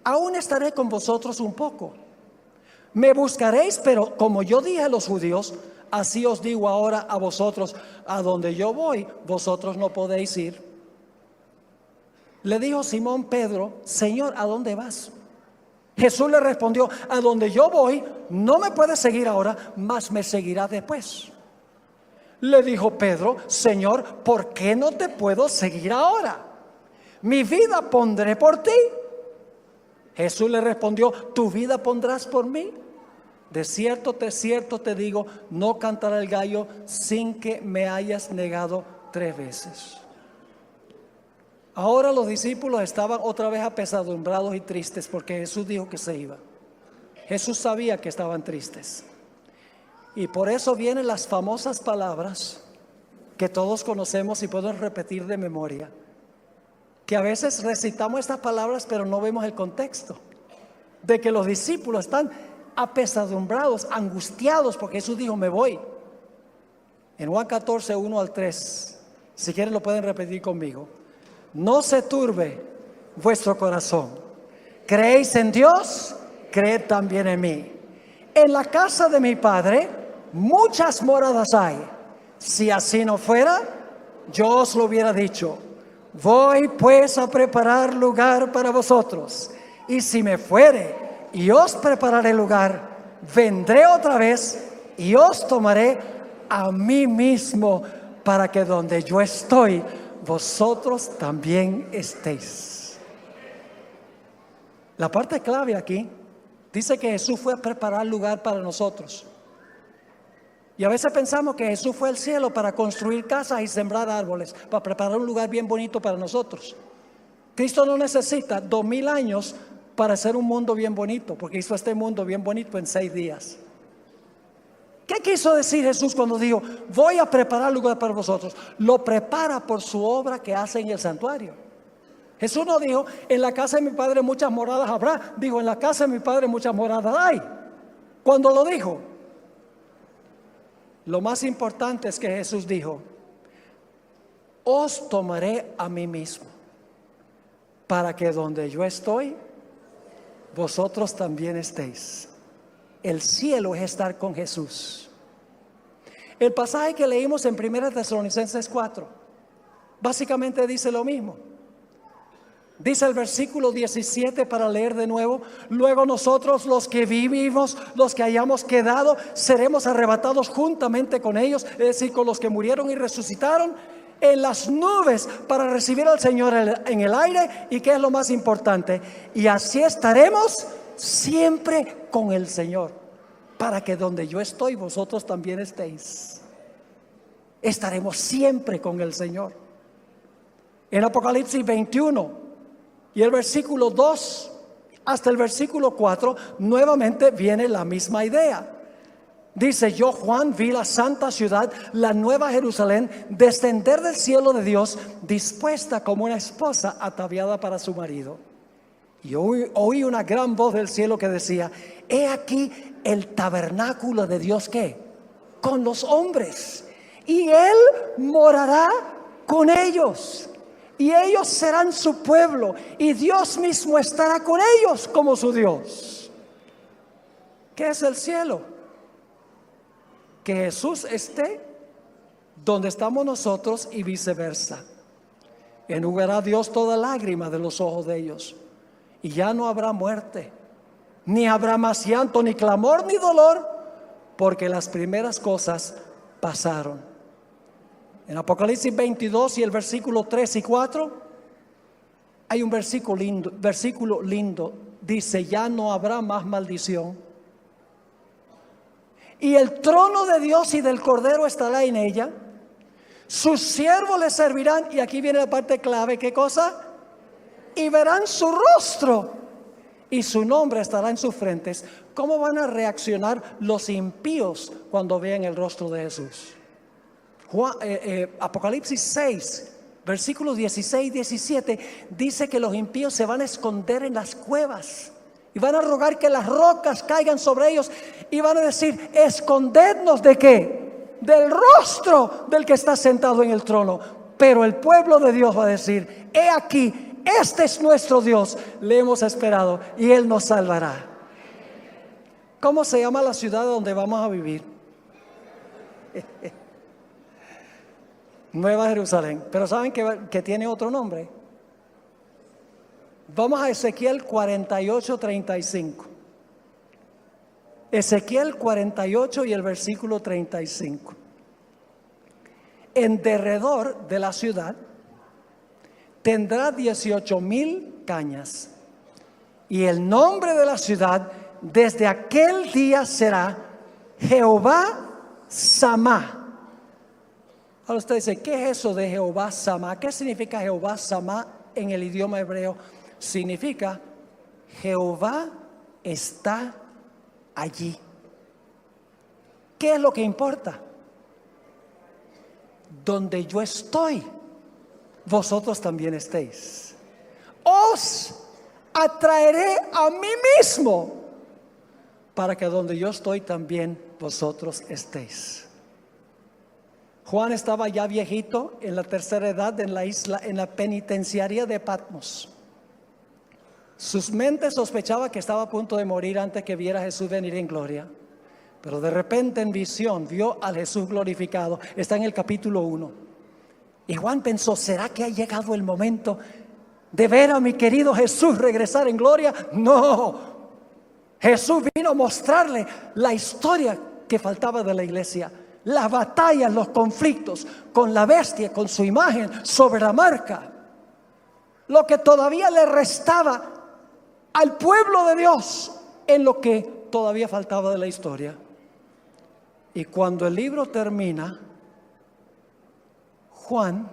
aún estaré con vosotros un poco. Me buscaréis, pero como yo dije a los judíos, así os digo ahora a vosotros: a donde yo voy, vosotros no podéis ir. Le dijo Simón Pedro: Señor, ¿a dónde vas? Jesús le respondió: a donde yo voy, no me puedes seguir ahora, mas me seguirás después. Le dijo Pedro: Señor, ¿por qué no te puedo seguir ahora? Mi vida pondré por ti. Jesús le respondió: ¿tu vida pondrás por mí? De cierto te digo, no cantará el gallo sin que me hayas negado 3 veces. Ahora los discípulos estaban otra vez apesadumbrados y tristes porque Jesús dijo que se iba. Jesús sabía que estaban tristes. Y por eso vienen las famosas palabras que todos conocemos y podemos repetir de memoria. Que a veces recitamos estas palabras pero no vemos el contexto. De que los discípulos están apesadumbrados, angustiados porque Jesús dijo: me voy. En Juan 14, 1 al 3, si quieren lo pueden repetir conmigo. No se turbe vuestro corazón. ¿Creéis en Dios? Creed también en mí. En la casa de mi Padre muchas moradas hay. Si así no fuera, yo os lo hubiera dicho. Voy pues a preparar lugar para vosotros. Y si me fuere y os prepararé lugar, vendré otra vez y os tomaré a mí mismo, para que donde yo estoy, vosotros también estéis. La parte clave aquí dice que Jesús fue a preparar lugar para nosotros. Y a veces pensamos que Jesús fue al cielo para construir casas y sembrar árboles, para preparar un lugar bien bonito para nosotros. Cristo no necesita 2000 años para hacer un mundo bien bonito, porque hizo este mundo bien bonito en 6 días. ¿Qué quiso decir Jesús cuando dijo, voy a preparar lugar para vosotros? Lo prepara por su obra que hace en el santuario. Jesús no dijo, en la casa de mi Padre muchas moradas habrá. Dijo, en la casa de mi Padre muchas moradas hay. Cuando lo dijo, lo más importante es que Jesús dijo, os tomaré a mí mismo, para que donde yo estoy, vosotros también estéis. El cielo es estar con Jesús. El pasaje que leímos en 1 Tesalonicenses 4 básicamente dice lo mismo. Dice el versículo 17 para leer de nuevo: luego nosotros los que vivimos, los que hayamos quedado, seremos arrebatados juntamente con ellos, es decir, con los que murieron y resucitaron, en las nubes para recibir al Señor en el aire. Y ¿qué es lo más importante? Y así estaremos siempre con el Señor, para que donde yo estoy, vosotros también estéis. Estaremos siempre con el Señor. En Apocalipsis 21 y el versículo 2 hasta el versículo 4, nuevamente viene la misma idea. Dice: yo, Juan, vi la santa ciudad, la nueva Jerusalén, descender del cielo de Dios, dispuesta como una esposa ataviada para su marido. Y oí una gran voz del cielo que decía: he aquí el tabernáculo de Dios, ¿qué? Con los hombres, y Él morará con ellos, y ellos serán su pueblo, y Dios mismo estará con ellos como su Dios. ¿Qué es el cielo? Que Jesús esté donde estamos nosotros y viceversa. Enjugará Dios toda lágrima de los ojos de ellos, y ya no habrá muerte, ni habrá más llanto, ni clamor, ni dolor, porque las primeras cosas pasaron. En Apocalipsis 22 y el versículo 3 y 4 hay un versículo lindo. Dice: ya no habrá más maldición, y el trono de Dios y del Cordero estará en ella. Sus siervos le servirán. Y aquí viene la parte clave. ¿Qué cosa? Y verán su rostro, y su nombre estará en sus frentes. ¿Cómo van a reaccionar los impíos cuando vean el rostro de Jesús? Apocalipsis 6, versículos 16 y 17 dice que los impíos se van a esconder en las cuevas y van a rogar que las rocas caigan sobre ellos, y van a decir: escondednos ¿de qué? Del rostro del que está sentado en el trono. Pero el pueblo de Dios va a decir: he aquí, este es nuestro Dios, le hemos esperado y Él nos salvará. ¿Cómo se llama la ciudad donde vamos a vivir? Nueva Jerusalén. Pero ¿saben que tiene otro nombre? Vamos a Ezequiel 48:35. Ezequiel 48 y el versículo 35. En derredor de la ciudad tendrá 18,000 cañas, y el nombre de la ciudad desde aquel día será Jehová Samá. Ahora usted dice: ¿qué es eso de Jehová Samá? ¿Qué significa Jehová Samá en el idioma hebreo? Significa: Jehová está allí. ¿Qué es lo que importa? Donde yo estoy, vosotros también estéis. Os atraeré a mí mismo, para que donde yo estoy también vosotros estéis. Juan estaba ya viejito, en la tercera edad, en la isla, en la penitenciaría de Patmos. Sus mentes sospechaba que estaba a punto de morir antes que viera a Jesús venir en gloria. Pero de repente en visión vio al Jesús glorificado. Está en el capítulo 1. Y Juan pensó: ¿será que ha llegado el momento de ver a mi querido Jesús regresar en gloria? No. Jesús vino a mostrarle la historia que faltaba de la iglesia. Las batallas, los conflictos con la bestia, con su imagen sobre la marca. Lo que todavía le restaba al pueblo de Dios en lo que todavía faltaba de la historia. Y cuando el libro termina, Juan,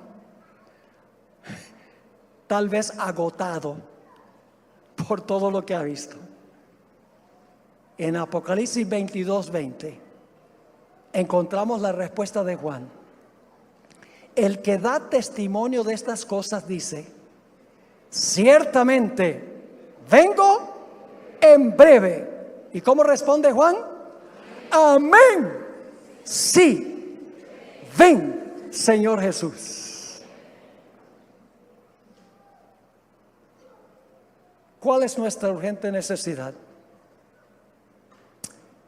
tal vez agotado por todo lo que ha visto, en Apocalipsis 22:20 encontramos la respuesta de Juan. El que da testimonio de estas cosas dice: ciertamente vengo en breve. ¿Y cómo responde Juan? Amén. Sí, ven, Señor Jesús. ¿Cuál es nuestra urgente necesidad?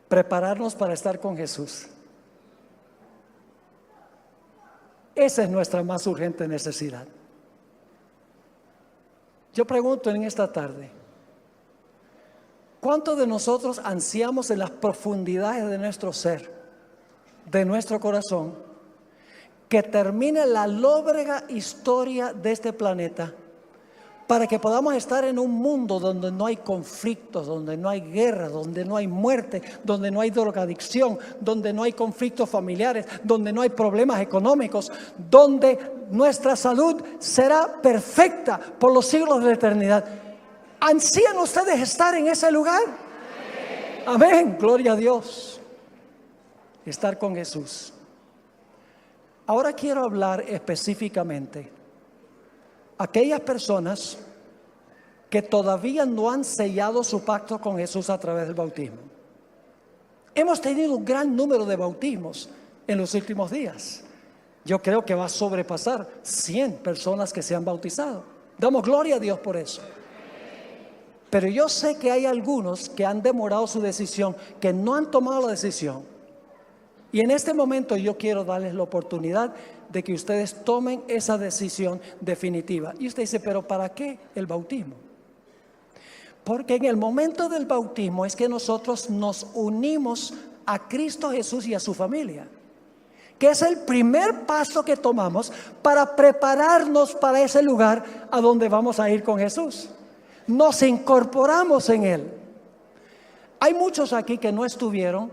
Prepararnos para estar con Jesús. Esa es nuestra más urgente necesidad. Yo pregunto en esta tarde, ¿cuántos de nosotros ansiamos en las profundidades de nuestro ser, de nuestro corazón, que termine la lóbrega historia de este planeta, para que podamos estar en un mundo donde no hay conflictos, donde no hay guerra, donde no hay muerte, donde no hay drogadicción, donde no hay conflictos familiares, donde no hay problemas económicos, donde nuestra salud será perfecta por los siglos de la eternidad? ¿Ansían ustedes estar en ese lugar? Amén, gloria a Dios. Estar con Jesús. Ahora quiero hablar específicamente a aquellas personas que todavía no han sellado su pacto con Jesús a través del bautismo. Hemos tenido un gran número de bautismos en los últimos días. Yo creo que va a sobrepasar 100 personas que se han bautizado. Damos gloria a Dios por eso. Pero yo sé que hay algunos que han demorado su decisión, que no han tomado la decisión. Y en este momento yo quiero darles la oportunidad de que ustedes tomen esa decisión definitiva. Y usted dice, ¿pero para qué el bautismo? Porque en el momento del bautismo es que nosotros nos unimos a Cristo Jesús y a su familia, que es el primer paso que tomamos para prepararnos para ese lugar a donde vamos a ir con Jesús. Nos incorporamos en Él. Hay muchos aquí que no estuvieron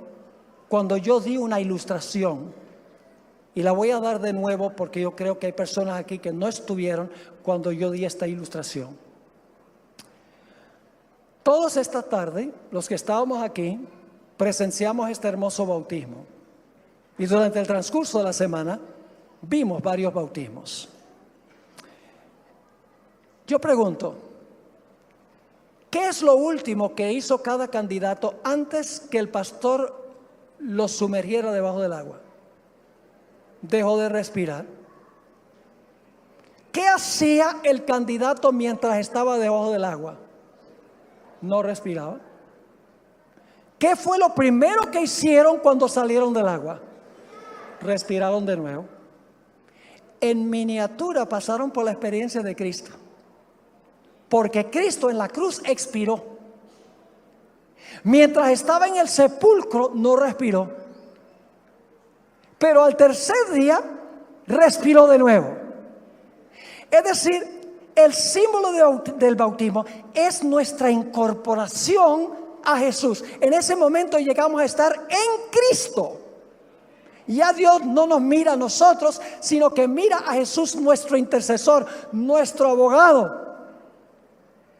cuando yo di una ilustración, y la voy a dar de nuevo porque yo creo que hay personas aquí que no estuvieron cuando yo di esta ilustración. Todos esta tarde, los que estábamos aquí, presenciamos este hermoso bautismo, y durante el transcurso de la semana vimos varios bautismos. Yo pregunto, ¿qué es lo último que hizo cada candidato antes que el pastor los sumergiera debajo del agua? Dejó de respirar. ¿Qué hacía el candidato mientras estaba debajo del agua? No respiraba. ¿Qué fue lo primero que hicieron cuando salieron del agua? Respiraron de nuevo. En miniatura pasaron por la experiencia de Cristo, porque Cristo en la cruz expiró. Mientras estaba en el sepulcro no respiró, pero al tercer día respiró de nuevo. Es decir, el símbolo del bautismo es nuestra incorporación a Jesús. En ese momento llegamos a estar en Cristo. Ya Dios no nos mira a nosotros, sino que mira a Jesús, nuestro intercesor, nuestro abogado.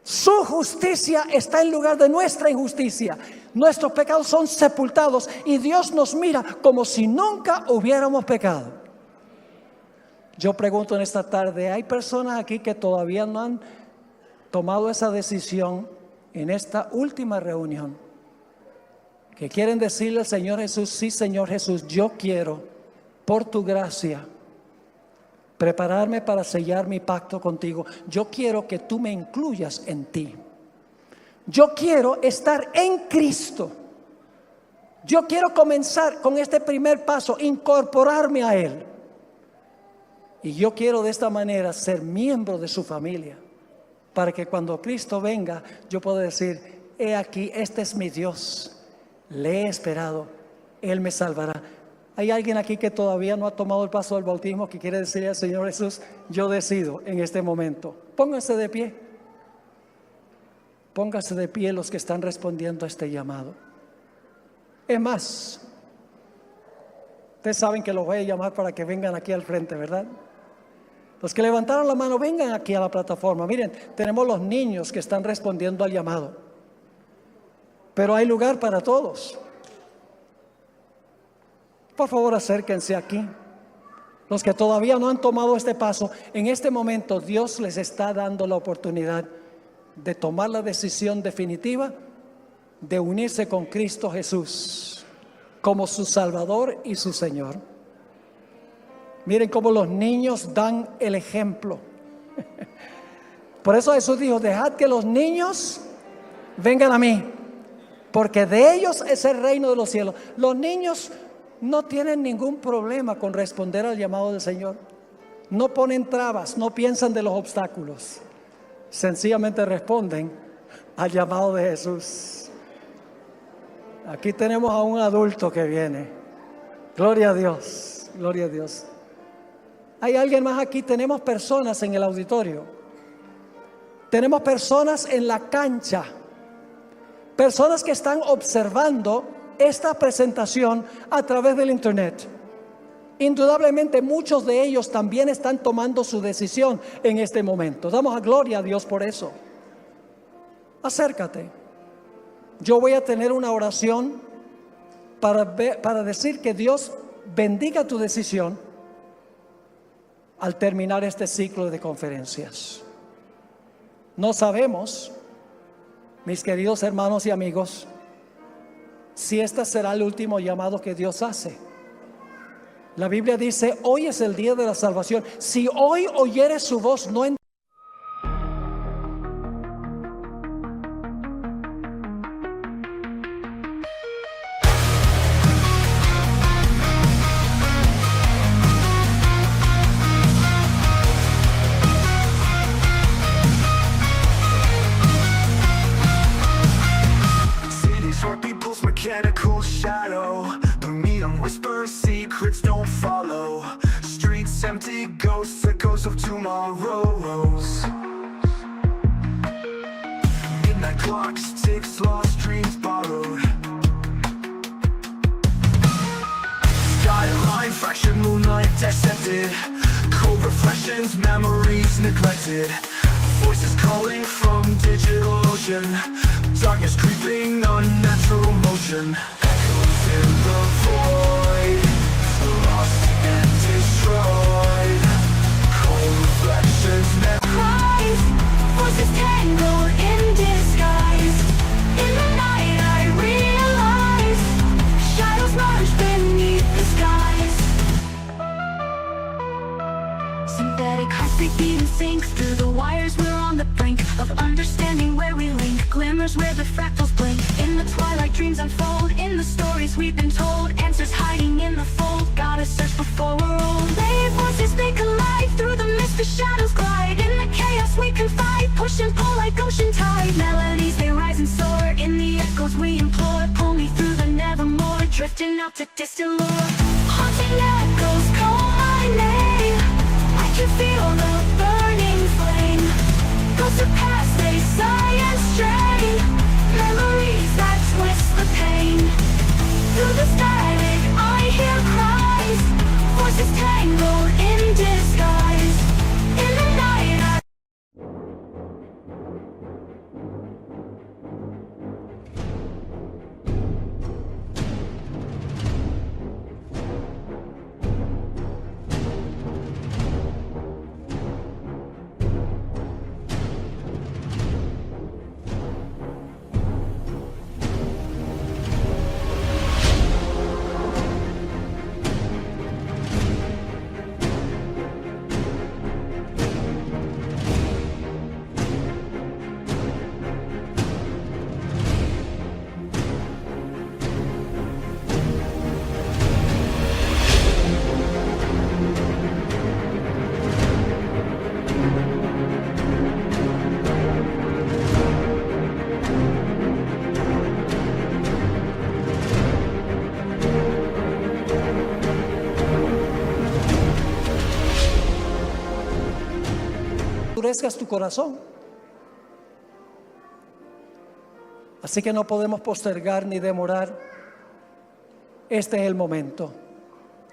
Su justicia está en lugar de nuestra injusticia. Nuestros pecados son sepultados y Dios nos mira como si nunca hubiéramos pecado. Yo pregunto en esta tarde, ¿hay personas aquí que todavía no han tomado esa decisión en esta última reunión? Que quieren decirle al Señor Jesús, sí, Señor Jesús, yo quiero, por tu gracia, prepararme para sellar mi pacto contigo. Yo quiero que tú me incluyas en ti. Yo quiero estar en Cristo. Yo quiero comenzar con este primer paso, incorporarme a Él. Y yo quiero de esta manera ser miembro de su familia, para que cuando Cristo venga, yo pueda decir, he aquí, este es mi Dios. Le he esperado, Él me salvará. ¿Hay alguien aquí que todavía no ha tomado el paso del bautismo, que quiere decirle al Señor Jesús, yo decido en este momento? Pónganse de pie. Pónganse de pie los que están respondiendo a este llamado. Es más, ustedes saben que los voy a llamar para que vengan aquí al frente, ¿verdad? Los que levantaron la mano, vengan aquí a la plataforma. Miren, tenemos los niños que están respondiendo al llamado, pero hay lugar para todos. Por favor, acérquense aquí. Los que todavía no han tomado este paso, en este momento Dios les está dando la oportunidad de tomar la decisión definitiva de unirse con Cristo Jesús como su Salvador y su Señor. Miren cómo los niños dan el ejemplo. Por eso Jesús dijo: dejad que los niños vengan a mí, porque de ellos es el reino de los cielos. Los niños no tienen ningún problema con responder al llamado del Señor. No ponen trabas, no piensan de los obstáculos. Sencillamente responden al llamado de Jesús. Aquí tenemos a un adulto que viene. Gloria a Dios, gloria a Dios. ¿Hay alguien más aquí? Tenemos personas en el auditorio. Tenemos personas en la cancha. Personas que están observando esta presentación a través del internet. Indudablemente muchos de ellos también están tomando su decisión en este momento. Damos a gloria a Dios por eso. Acércate. Yo voy a tener una oración para decir que Dios bendiga tu decisión al terminar este ciclo de conferencias. No sabemos, mis queridos hermanos y amigos, si este será el último llamado que Dios hace. La Biblia dice: hoy es el día de la salvación. Si hoy oyeres su voz, no entiendes. Mechanical shadow, the neon whispers, secrets don't follow. Streets empty, ghosts, echoes of tomorrows. Midnight clocks, ticks, lost dreams borrowed. Skyline, fractured moonlight dissected. Cold reflections, memories neglected. Voices calling from digital ocean. Darkness creeping, unnatural motion. Echoes in the void, lost and destroyed. Cold reflections, Cries, voices tangled in disguise. In the night I realize shadows merge beneath the skies. Synthetic heartbeat beating sinks through the wires. We're on the brink of understanding where we link. Glimmers where the fractals blink. In the twilight dreams unfold. In the stories we've been told. Answers hiding in the fold. Gotta search before we're old. Lay voices they collide. Through the mist the shadows glide. In the chaos we confide. Push and pull like ocean tide. Melodies they rise and soar. In the echoes we implore. Pull me through the nevermore. Drifting out to distant lore. Haunting echoes call my name. I can feel the burning flame. Ghosts of past, they sigh and strain. Memories that twist the pain. Through the static I hear cries. Voices tangled in disguise. In the night I endurezcas tu corazón. Así que no podemos postergar ni demorar. Este es el momento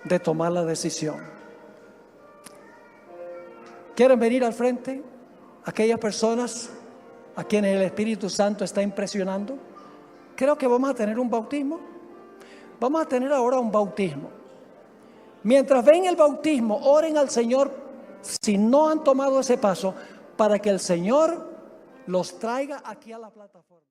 de tomar la decisión. ¿Quieren venir al frente? Aquellas personas a quienes el Espíritu Santo está impresionando. Creo que vamos a tener un bautismo. Vamos a tener ahora un bautismo. Mientras ven el bautismo, oren al Señor si no han tomado ese paso para que el Señor los traiga aquí a la plataforma.